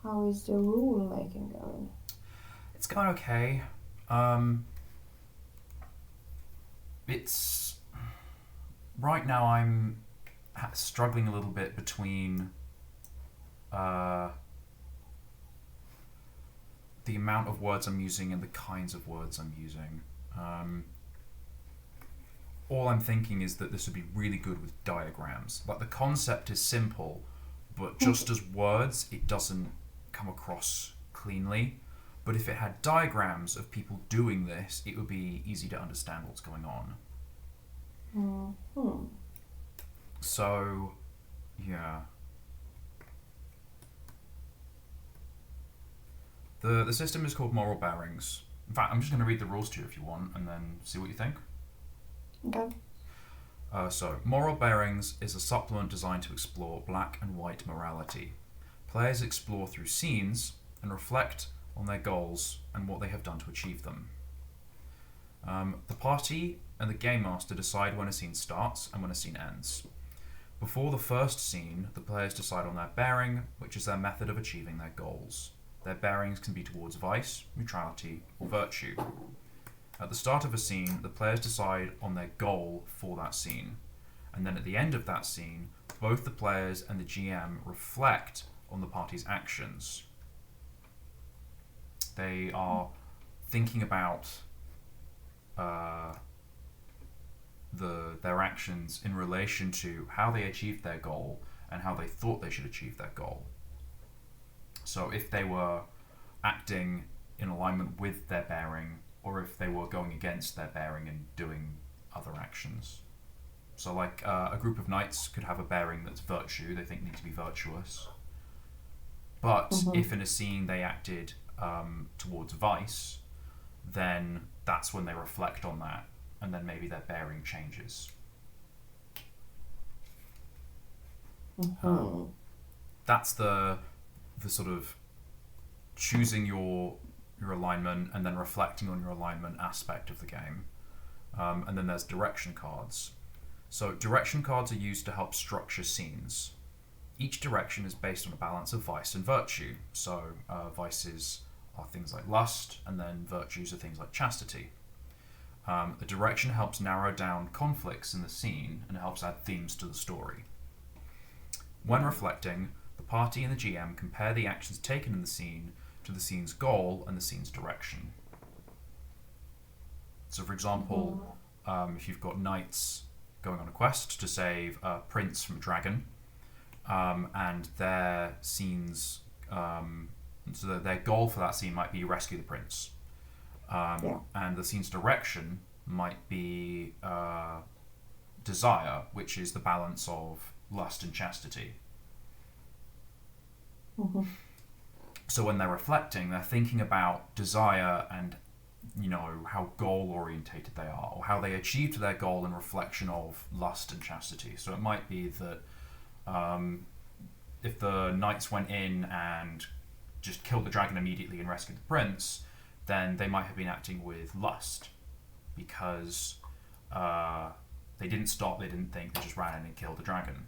How is the rule making going? It's going okay. It's right now I'm struggling a little bit between the amount of words I'm using and the kinds of words I'm using. All I'm thinking is that this would be really good with diagrams. Like the concept is simple, but just as words, it doesn't come across cleanly. But if it had diagrams of people doing this, it would be easy to understand what's going on. Mm-hmm. So, yeah. The system is called moral bearings. In fact, I'm just going to read the rules to you if you want, and then see what you think. Okay. So, moral bearings is a supplement designed to explore black and white morality. Players explore through scenes and reflect on their goals and what they have done to achieve them. The party and the game master decide when a scene starts and when a scene ends. Before the first scene, the players decide on their bearing, which is their method of achieving their goals. Their bearings can be towards vice, neutrality, or virtue. At the start of a scene, the players decide on their goal for that scene. And then at the end of that scene, both the players and the GM reflect on the party's actions. They are thinking about their actions in relation to how they achieved their goal and how they thought they should achieve their goal. So if they were acting in alignment with their bearing, or if they were going against their bearing and doing other actions. So like a group of knights could have a bearing that's virtue, they think need to be virtuous. But if in a scene they acted towards vice, then that's when they reflect on that, and then maybe their bearing changes. That's the sort of choosing your alignment and then reflecting on your alignment aspect of the game. And then there's direction cards. So direction cards are used to help structure scenes. Each direction is based on a balance of vice and virtue. So vices are things like lust, and then virtues are things like chastity. The direction helps narrow down conflicts in the scene and helps add themes to the story. When reflecting, the party and the GM compare the actions taken in the scene to the scene's goal and the scene's direction. So for example, if you've got knights going on a quest to save a prince from a dragon, and their scenes, so their goal for that scene might be rescue the prince, and the scene's direction might be desire, which is the balance of lust and chastity. So when they're reflecting, they're thinking about desire and, you know, how goal orientated they are, or how they achieved their goal in reflection of lust and chastity. So it might be that if the knights went in and just killed the dragon immediately and rescued the prince, then they might have been acting with lust, because they didn't stop, they didn't think, they just ran in and killed the dragon.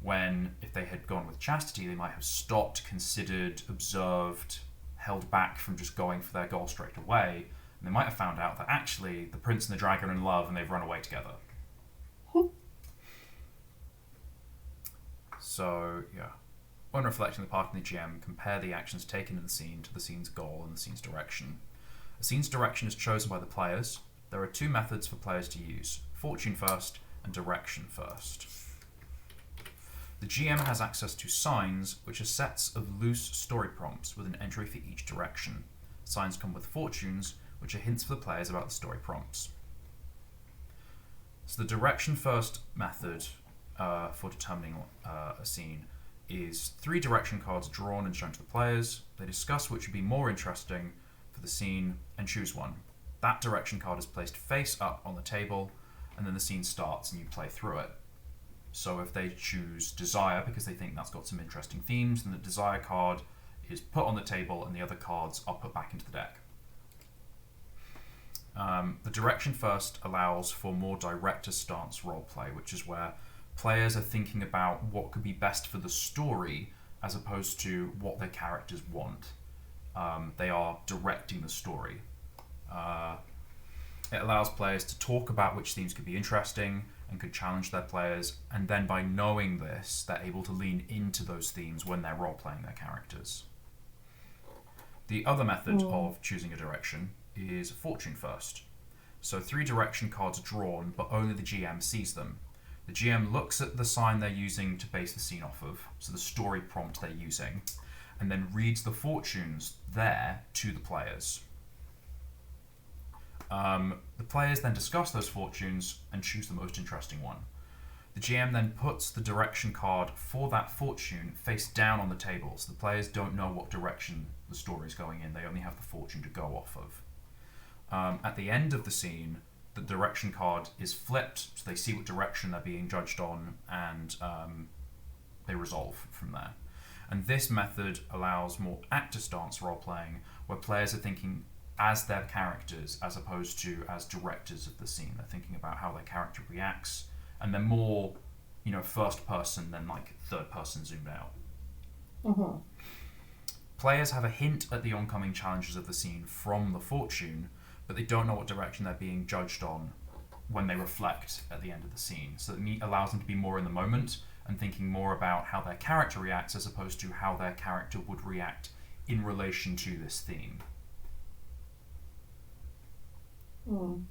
When, if they had gone with chastity, they might have stopped, considered, observed, held back from just going for their goal straight away, and they might have found out that actually the prince and the dragon are in love and they've run away together. So, yeah. When reflecting, the party and the GM compare the actions taken in the scene to the scene's goal and the scene's direction. A scene's direction is chosen by the players. There are two methods for players to use: fortune first and direction first. The GM has access to signs, which are sets of loose story prompts with an entry for each direction. Signs come with fortunes, which are hints for the players about the story prompts. So the direction first method for determining a scene is 3 direction cards drawn and shown to the players. They discuss which would be more interesting for the scene and choose one. That direction card is placed face up on the table, and then the scene starts and you play through it. So if they choose desire because they think that's got some interesting themes, then the desire card is put on the table and the other cards are put back into the deck. The direction first allows for more director stance roleplay, which is where players are thinking about what could be best for the story as opposed to what their characters want. They are directing the story. It allows players to talk about which themes could be interesting and could challenge their players, and then by knowing this, they're able to lean into those themes when they're role-playing their characters. The other method of choosing a direction is fortune first. So 3 direction cards are drawn, but only the GM sees them. The GM looks at the sign they're using to base the scene off of, so the story prompt they're using, and then reads the fortunes there to the players. The players then discuss those fortunes and choose the most interesting one. The GM then puts the direction card for that fortune face down on the table, so the players don't know what direction the story is going in. They only have the fortune to go off of. At the end of the scene, the direction card is flipped, so they see what direction they're being judged on, and they resolve from there. And this method allows more actor stance role-playing, where players are thinking as their characters as opposed to as directors of the scene. They're thinking about how their character reacts, and they're more, first person than like third person zoomed out. Mm-hmm. Players have a hint at the oncoming challenges of the scene from the fortune, but they don't know what direction they're being judged on when they reflect at the end of the scene. So it allows them to be more in the moment and thinking more about how their character reacts as opposed to how their character would react in relation to this theme.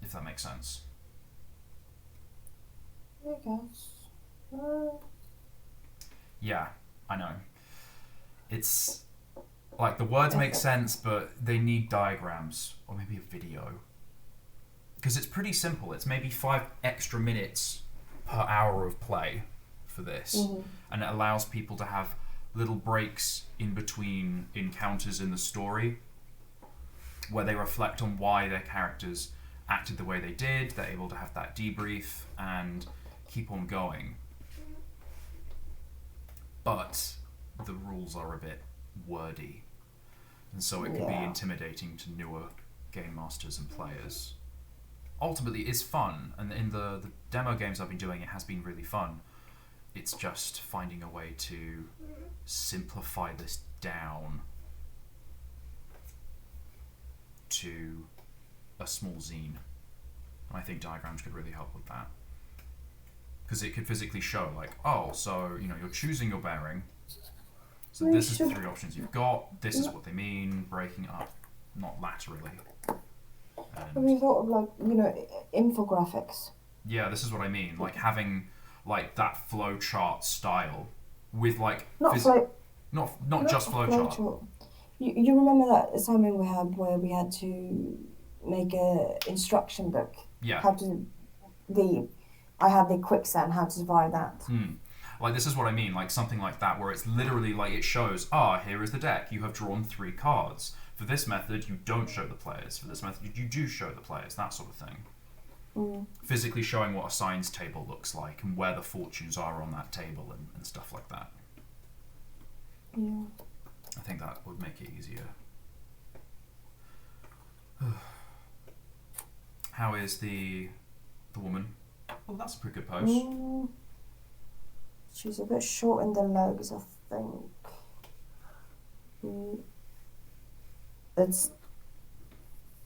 If that makes sense. I guess. Yeah, I know. It's like the words make sense, but they need diagrams or maybe a video. Because it's pretty simple. It's maybe 5 extra minutes per hour of play for this. Mm-hmm. And it allows people to have little breaks in between encounters in the story where they reflect on why their characters acted the way they did. They're able to have that debrief and keep on going. But the rules are a bit wordy, and so it can be intimidating to newer game masters and players. Ultimately, it's fun, and in the demo games I've been doing, it has been really fun. It's just finding a way to simplify this down to a small zine. And I think diagrams could really help with that. Because it could physically show, like, oh, so, you're choosing your bearing. So this is the 3 options you've got. This is what they mean, breaking it up, not laterally. Have you thought of, like, infographics? Yeah, this is what I mean. Like, having, like, that flow chart style with, like... Not just flow chart. You remember that assignment we had where we had to make a instruction book? Yeah. I had the quicksand, how to survive that. Like, this is what I mean, like something like that, where it's literally like it shows, here is the deck, you have drawn 3 cards. For this method, you don't show the players. For this method, you do show the players, that sort of thing. Physically showing what a signs table looks like and where the fortunes are on that table and stuff like that. Yeah. I think that would make it easier. How is the woman? Well, that's a pretty good pose. She's a bit short in the legs, I think. It's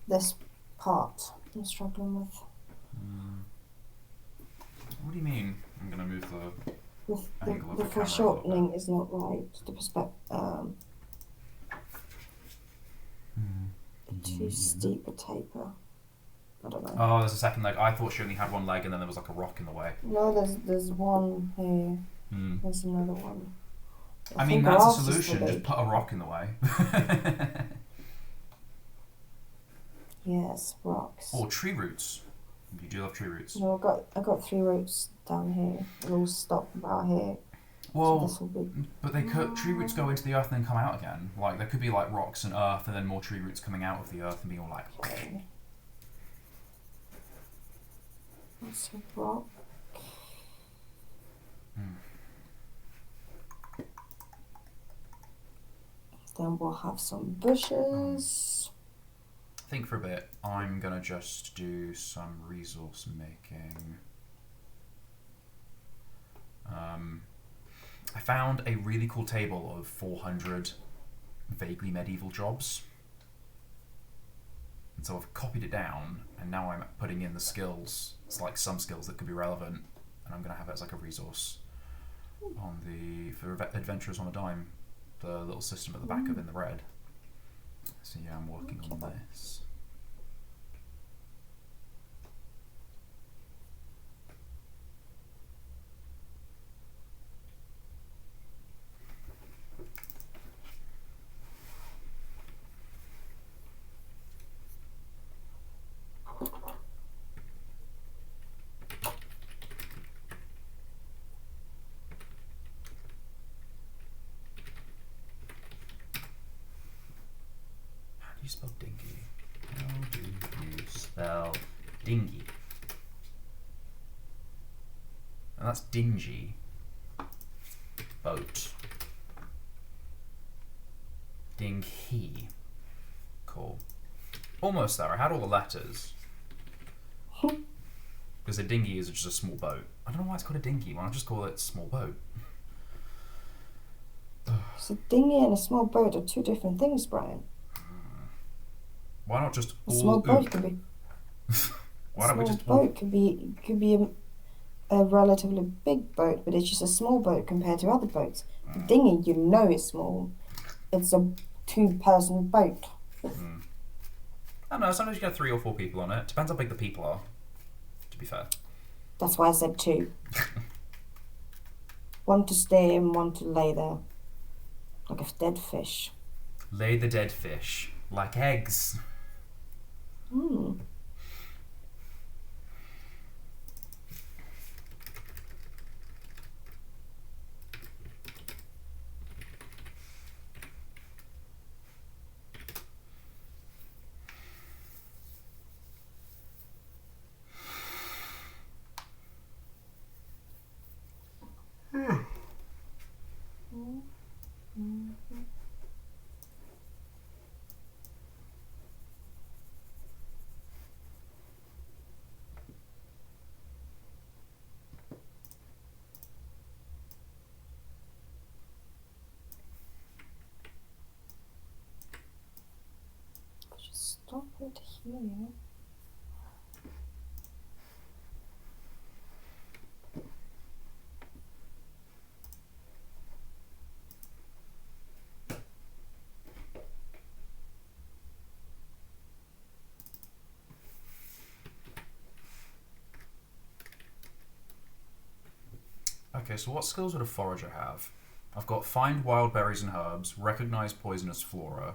this part I'm struggling with. What do you mean? I'm going to move the angle of the camera. The foreshortening is not right. The perspective. Too steep a taper. I don't know. Oh, there's a second leg. I thought she only had one leg and then there was like a rock in the way. No, there's one here. There's another one. I mean, that's a solution. Just put a rock in the way. Yes, rocks. Or tree roots. You do love tree roots. No, I got 3 roots down here. They all stop about here. Well, so but they could tree roots go into the earth and then come out again. Like there could be like rocks and earth, and then more tree roots coming out of the earth and being all like. That's a rock. Then we'll have some bushes. Think for a bit. I'm gonna just do some resource making. I found a really cool table of 400 vaguely medieval jobs. And so I've copied it down, and now I'm putting in the skills. It's like some skills that could be relevant, and I'm going to have it as like a resource for Adventurers on a Dime, the little system at the back of in the red. So yeah, I'm working on this. you spell dinghy? How do you spell dinghy? And that's dingy. Boat. Dinghy. Cool. Almost there. I had all the letters. Because a dinghy is just a small boat. I don't know why it's called a dinghy. Why not just call it a small boat? So dinghy and a small boat are two different things, Brian. Why not just A all small boat oop? could be. Why don't we just small boat could be a relatively big boat, but it's just a small boat compared to other boats. The dinghy, you know, is small. It's a two-person boat. I don't know. Sometimes you get 3 or 4 people on it. Depends how big the people are. To be fair. That's why I said two. One to stay and one to lay there, like a dead fish. Lay the dead fish like eggs. Hmm. Just stop it here. Okay, so what skills would a forager have? I've got find wild berries and herbs, recognize poisonous flora.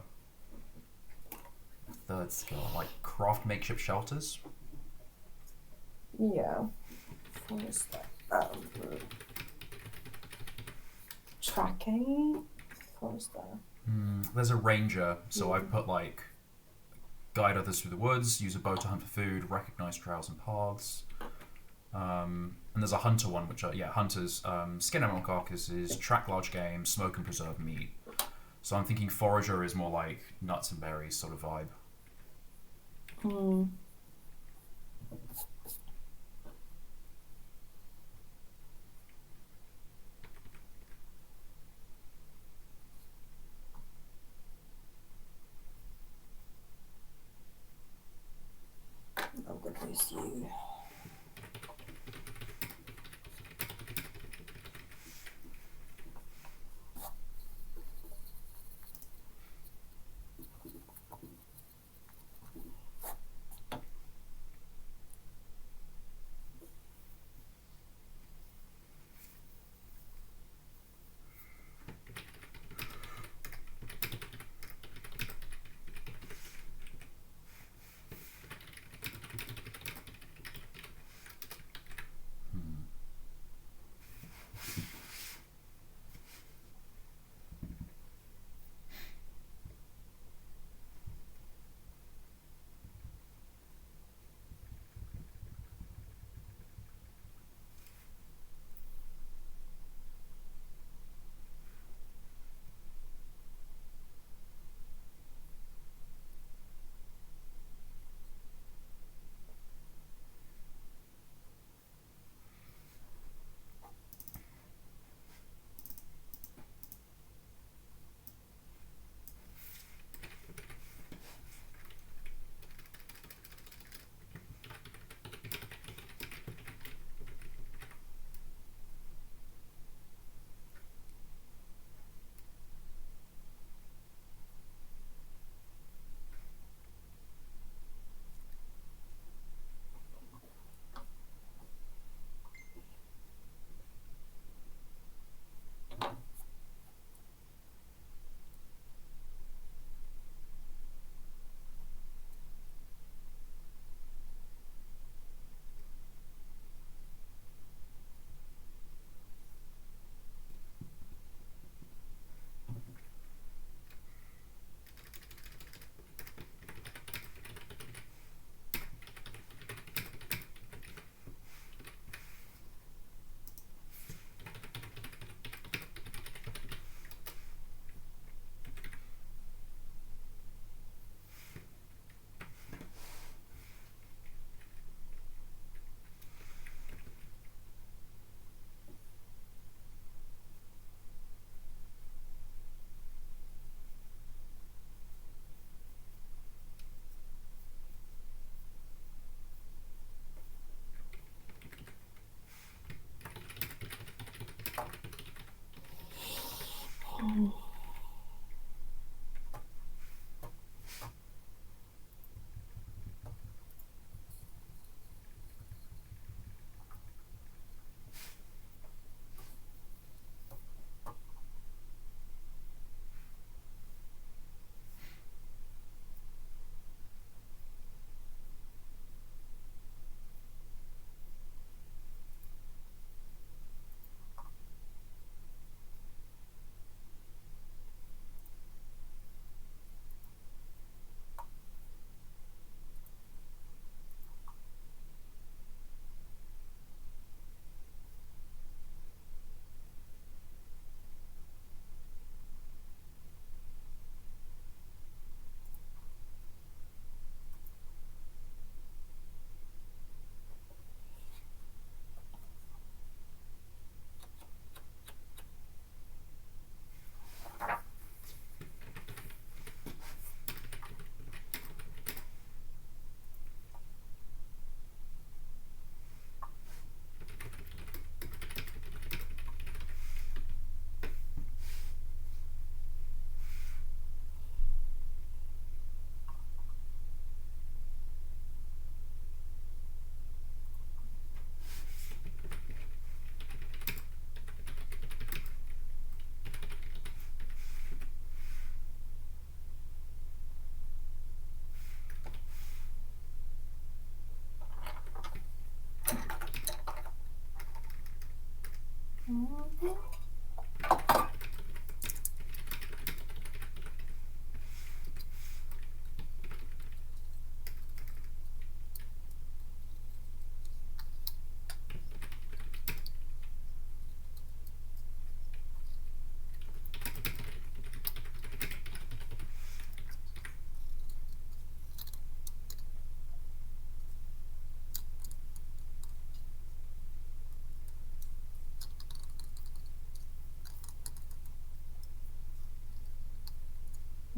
Third skill, like craft makeshift shelters. Yeah. What is that? Tracking. What is that? There's a ranger, so I've put like guide others through the woods, use a bow to hunt for food, recognize trails and paths. And there's a hunter one, which are, hunters, skin animal carcasses, track large game, smoke and preserve meat. So I'm thinking forager is more like nuts and berries sort of vibe. I'm gonna use you.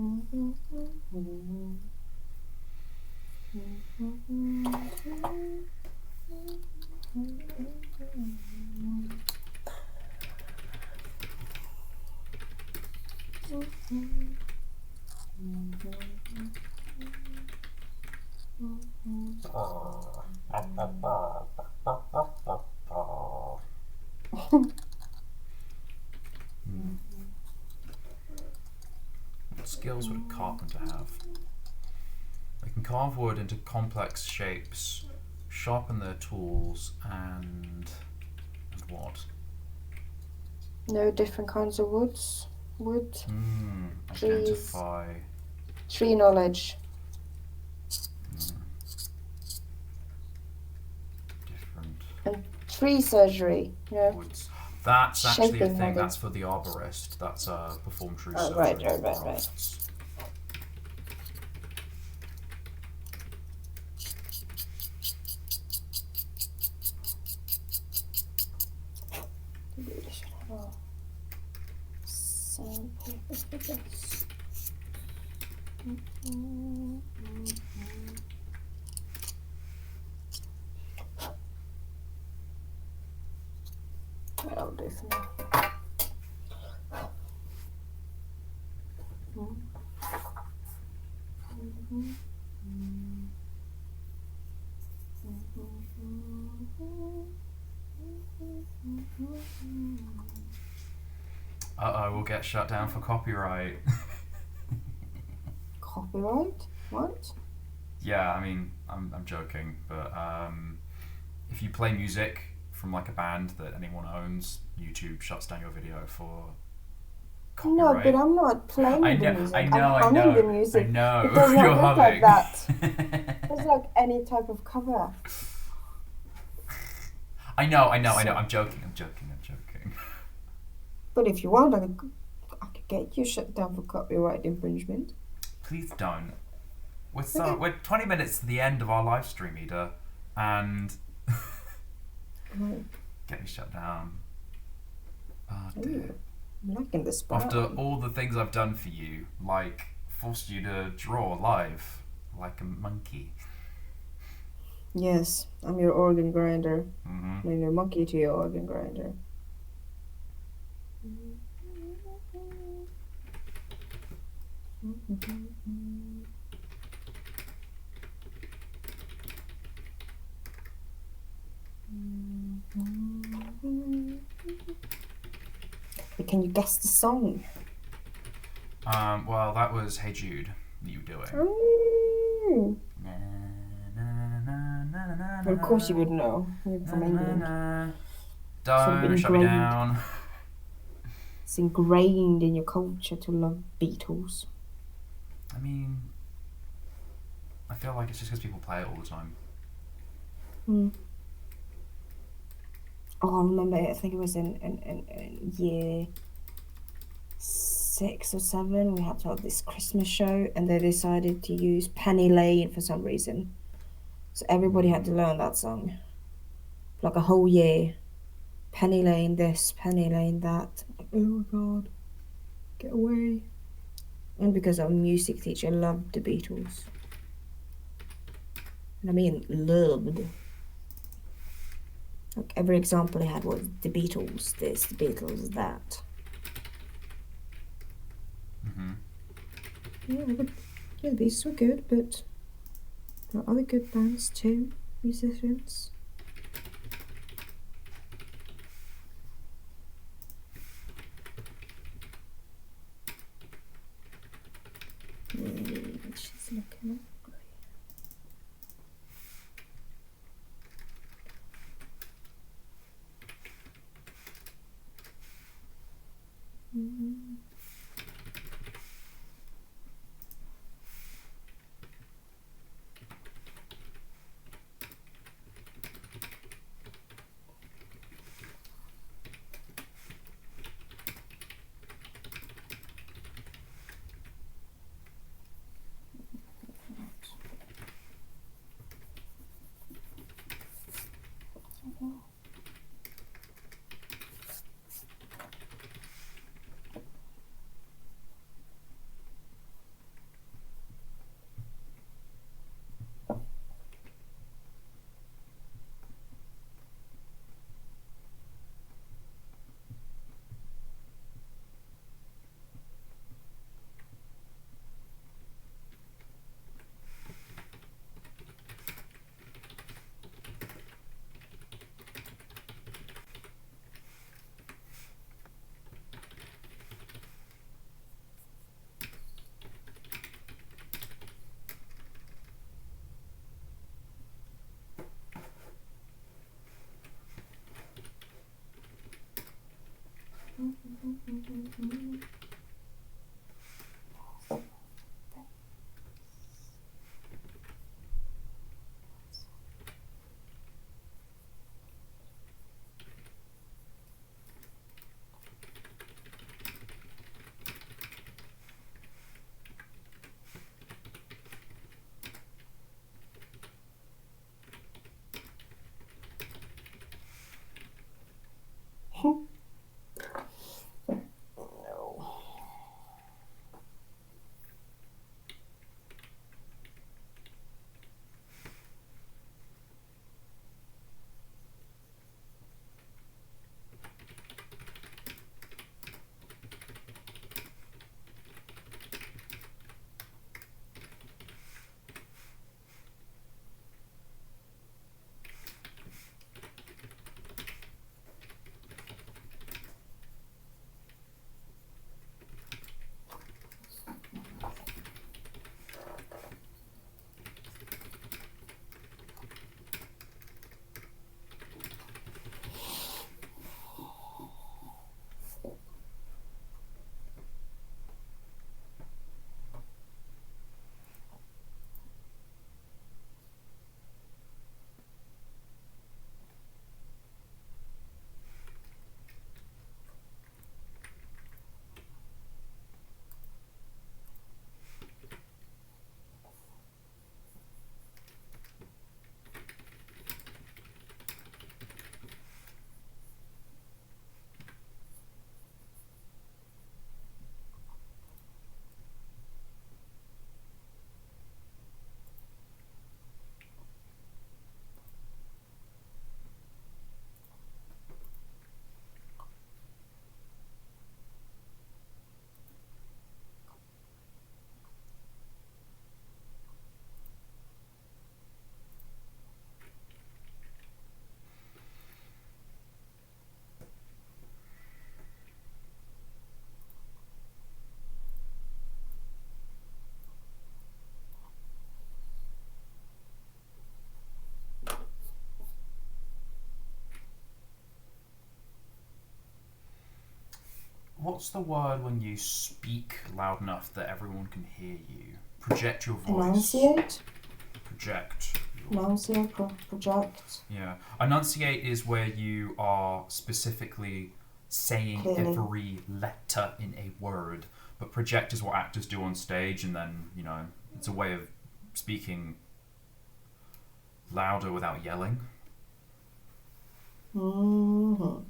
What skills would a carpenter have? They can carve wood into complex shapes, sharpen their tools, and what? No different kinds of woods. Wood. Trees. Identify. Tree knowledge. Different. And tree surgery. Yeah. Woods. That's actually a Shaping thing. knowledge. That's for the arborist. That's perform tree surgery. Right. Crafts. Really should have a sandpaper for this. That'll do for now. Uh-oh, we'll get shut down for copyright. Copyright? What? Yeah, I mean, I'm joking, but if you play music from like a band that anyone owns, YouTube shuts down your video for No, copyright. but I'm not playing the music. I know, I'm humming the music. I know. It does not You're look humming. like that. It's like any type of cover. I know. I'm joking. But if you want, I could get you shut down for copyright infringement. Please don't. We're 20 minutes to the end of our live stream, Ida, and getting shut down. Oh dear. Ooh, I'm liking this part. After all the things I've done for you, like forced you to draw live like a monkey. Yes, I'm your organ grinder. Mm-hmm. I'm your monkey to your organ grinder. Can you guess the song? Well, that was Hey Jude that you were doing. Oh. Na, na, na, na, na, Well, of course you would know. You're from England. Don't shut me ingrained. down. It's ingrained in your culture to love Beatles. I mean, I feel like it's just because people play it all the time. Oh, I remember it. I think it was in year 6 or 7. We had to have this Christmas show, and they decided to use Penny Lane for some reason. So everybody had to learn that song. Like a whole year. Penny Lane this, Penny Lane that. Like, oh my god. Get away. And because our music teacher loved the Beatles. And I mean, loved. Like every example he had was the Beatles this, the Beatles that. Mm-hmm. Yeah, the Beatles were good, but there are other good bands too, musicians. She's looking up. What's the word when you speak loud enough that everyone can hear you? Project your voice. Enunciate? Project. Enunciate, project. Yeah. Enunciate is where you are specifically saying Clearly. every letter in a word. But project is what actors do on stage, and then, you know, it's a way of speaking louder without yelling. Mm-hmm.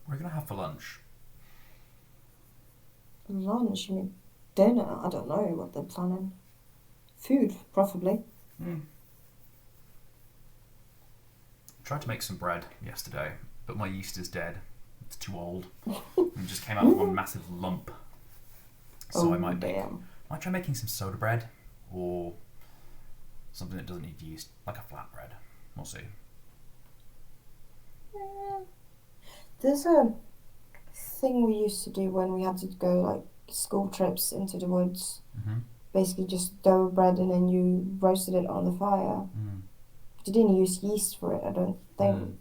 What are you going to have for lunch? Lunch, you mean dinner? I don't know what they're planning. Food, preferably. Tried to make some bread yesterday, but my yeast is dead. It's too old. It just came out with one massive lump. So I might try making some soda bread or something that doesn't need yeast, like a flatbread. We'll see. There's a thing we used to do when we had to go like school trips into the woods. Mm-hmm. Basically just dough bread and then you roasted it on the fire. You didn't use yeast for it, I don't think.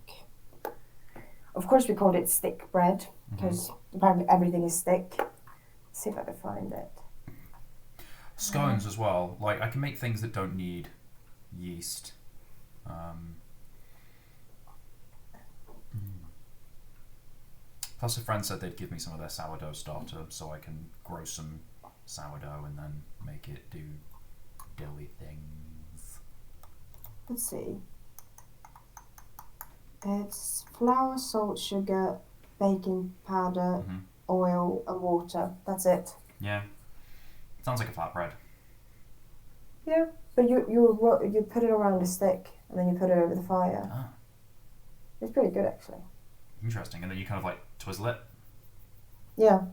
Of course we called it stick bread because apparently everything is stick. Let's see if I can find it. Scones as well. Like, I can make things that don't need yeast. Plus a friend said they'd give me some of their sourdough starter so I can grow some sourdough and then make it do doughy things. Let's see. It's flour, salt, sugar, baking powder, oil and water. That's it. Yeah. Sounds like a flatbread. Yeah, but you put it around a stick and then you put it over the fire. Ah. It's pretty good actually. Interesting. And then you kind of like twizzle it. Yeah.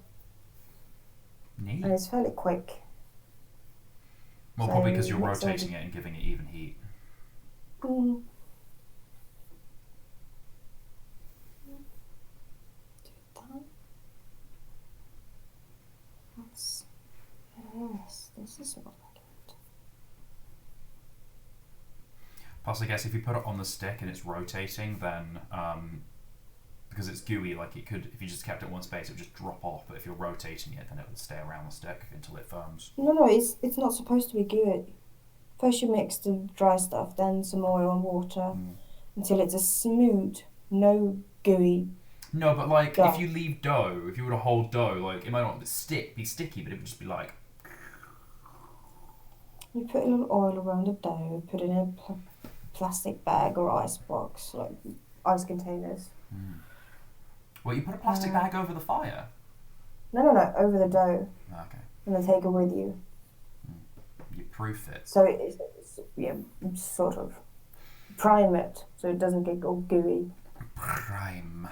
Neat. And it's fairly quick. Well, So probably because you're mix rotating it and giving it even heat. Mm. Yes, this is not like it. Plus, I guess if you put it on the stick and it's rotating, then because it's gooey, like it could, if you just kept it in one space, it would just drop off. But if you're rotating it, then it would stay around the stick until it firms. No, it's not supposed to be gooey. First you mix the dry stuff, then some oil and water until it's a smooth, no gooey. No, but like dough. if you leave dough, if you were to hold dough, like it might not be sticky, but it would just be like. You put a little oil around the dough, put it in a plastic bag or ice box, like ice containers. Well, you put a plastic bag over the fire. No, over the dough. Okay. And then take it with you. You proof it. So it's sort of prime it so it doesn't get all gooey. Prime.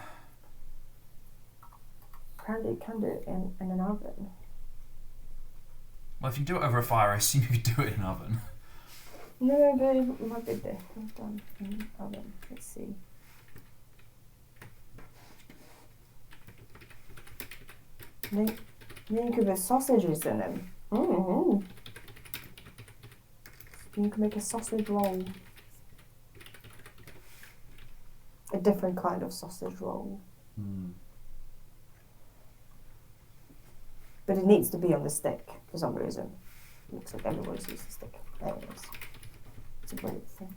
Apparently, you can do it in an oven. Well, if you do it over a fire, I assume you could do it in an oven. No, but it might be different done in an oven. Let's see. Then you could put sausages in them. Mm-hmm. You can make a sausage roll. A different kind of sausage roll. But it needs to be on the stick for some reason. Looks like everybody's used the stick. There it is. It's a great thing.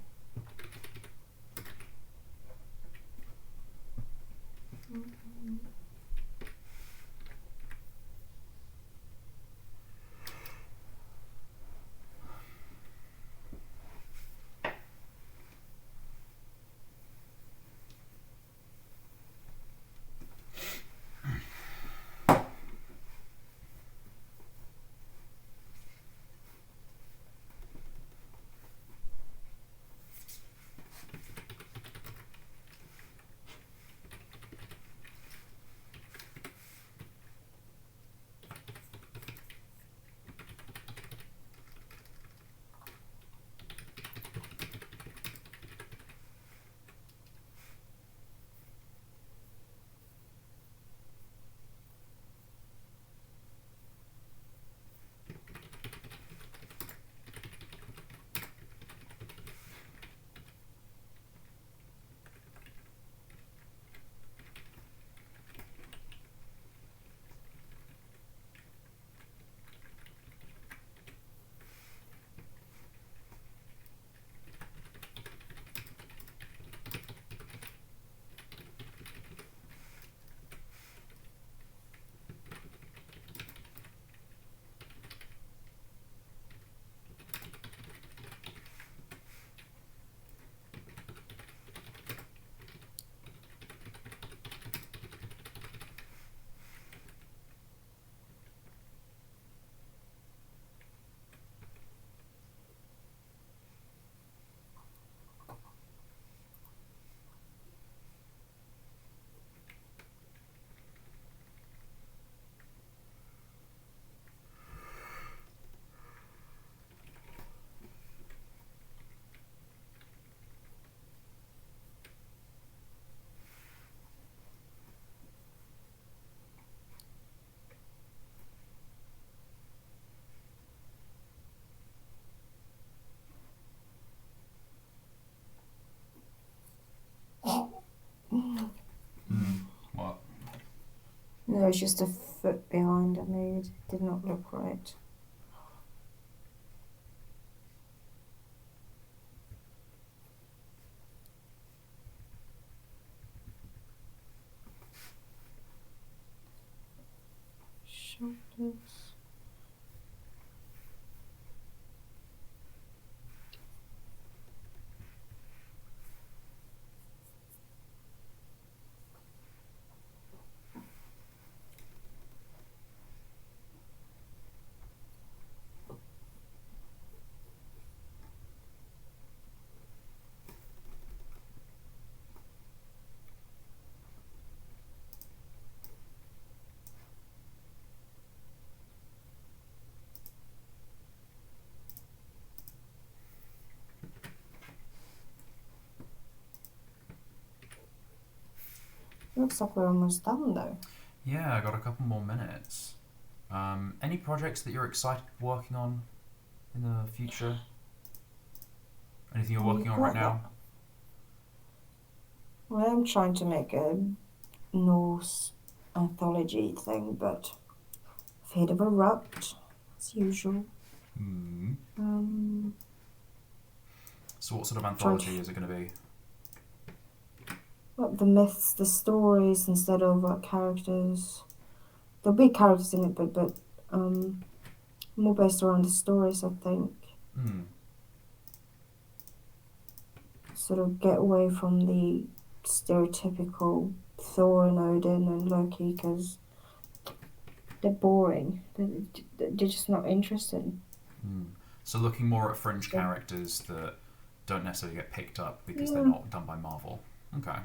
What? No, it's just a foot behind. I mean, it did not look right. Shoulders. Looks like we're almost done though. Yeah, I got a couple more minutes. Any projects that you're excited working on in the future? Anything you're working on right now? Well, I'm trying to make a Norse anthology thing, but I've hit of a rut, as usual. So what sort of anthology is it going to be? Well, the myths, the stories instead of characters. There'll be characters in it, but more based around the stories, I think. sort of get away from the stereotypical Thor and Odin and Loki because they're boring. They're just not interesting. So looking more at fringe characters that don't necessarily get picked up because they're Yeah. not done by Marvel. Okay.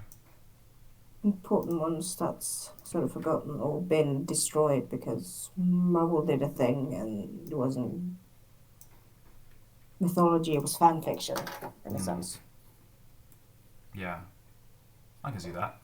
Important ones that's sort of forgotten or been destroyed because Marvel did a thing and it wasn't mythology, it was fan fiction in a sense. Yeah. I can see that.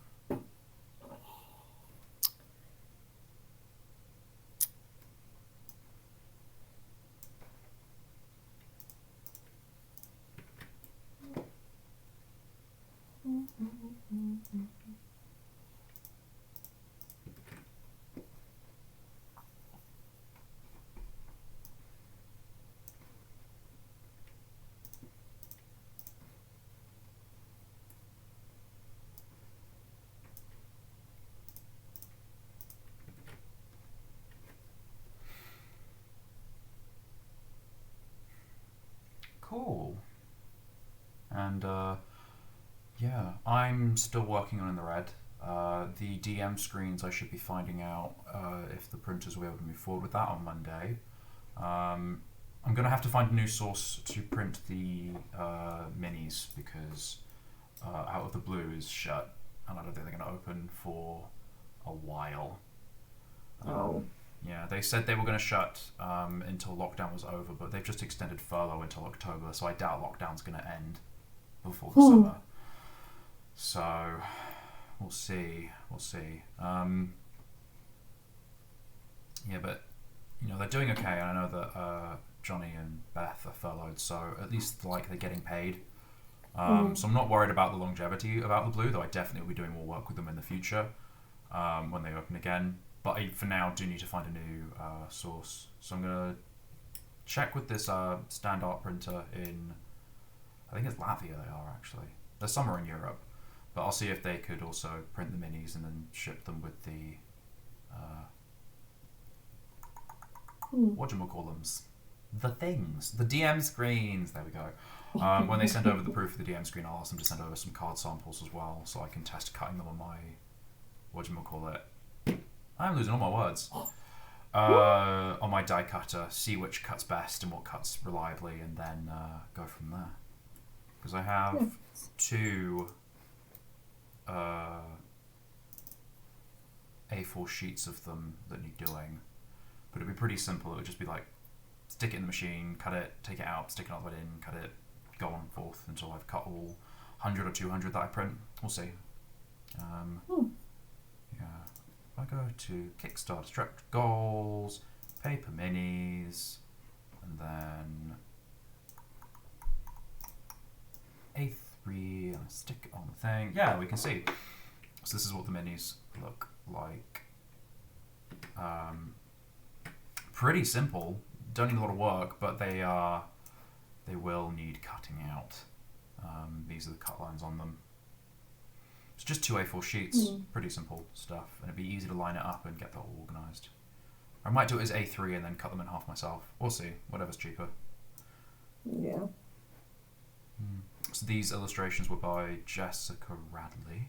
Cool. And yeah, I'm still working on In the Red. The DM screens, I should be finding out if the printers will be able to move forward with that on Monday. I'm going to have to find a new source to print the minis because Out of the Blue is shut and I don't think they're going to open for a while. Yeah, they said they were going to shut until lockdown was over, but they've just extended furlough until October, so I doubt lockdown's going to end before the summer. So we'll see. Yeah, but they're doing okay, and I know that Johnny and Beth are furloughed, so at least like they're getting paid. So I'm not worried about the longevity of Out of the Blue, though I definitely will be doing more work with them in the future when they open again. But I, for now, do need to find a new source. So I'm going to check with this stand art printer in, I think it's Latvia they are actually. They're somewhere in Europe. But I'll see if they could also print the minis and then ship them with the, whatchamacallums? The things. The DM screens. There we go. When they send over the proof of the DM screen, I'll ask them to send over some card samples as well so I can test cutting them on my, whatchamacallit? I'm losing all my words. On my die cutter, see which cuts best and what cuts reliably, and then go from there. Because I have two A4 sheets of them that need doing, but it'd be pretty simple. It would just be like stick it in the machine, cut it, take it out, stick another one in, cut it, go on forth until I've cut all 100 or 200 that I print. We'll see. Yeah. I go to Kickstarter, stretch goals, paper minis, and then A3, and I stick it on the thing. Yeah, we can see. So this is what the minis look like. Pretty simple. Don't need a lot of work, but they will need cutting out. These are the cut lines on them. It's just two A4 sheets, pretty simple stuff, and it'd be easy to line it up and get that all organised. I might do it as A3 and then cut them in half myself. We'll see, whatever's cheaper. Yeah. So these illustrations were by Jessica Radley,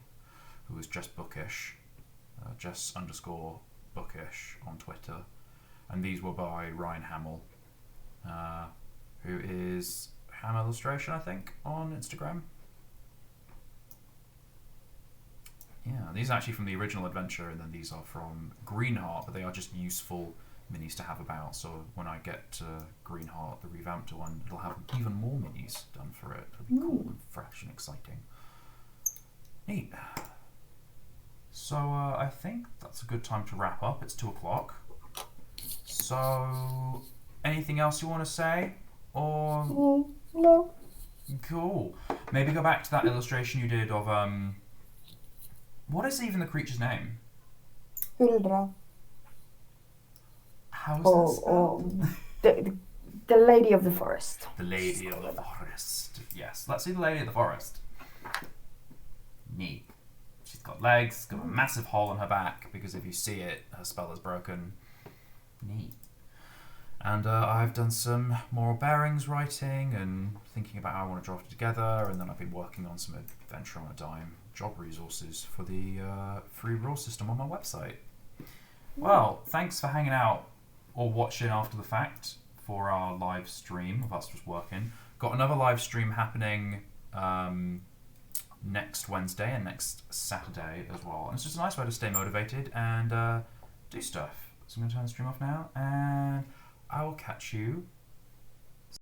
who is Jess Bookish, Jess_Bookish on Twitter, and these were by Ryan Hamill, who is Ham Illustration, I think, on Instagram. Yeah, these are actually from the original adventure, and then these are from Greenheart, but they are just useful minis to have about. So when I get to Greenheart, the revamped one, it'll have even more minis done for it. It'll be cool and fresh and exciting. Neat. So I think that's a good time to wrap up. It's 2:00. So anything else you want to say? Or No. Cool. Maybe go back to that illustration you did of what is even the creature's name? Huldra. How is that spelled? The Lady of the Forest. The Lady of the Forest. Yes, let's see the Lady of the Forest. Neat. She's got legs, got a massive hole in her back, because if you see it, her spell is broken. Neat. And I've done some more bearings writing and thinking about how I want to draft it together, and then I've been working on some Adventure on a Dime job resources for the free rule system on my website. Well, thanks for hanging out or watching after the fact for our live stream of us just working. Got another live stream happening next Wednesday and next Saturday as well. And it's just a nice way to stay motivated and do stuff. So I'm going to turn the stream off now, and I will catch you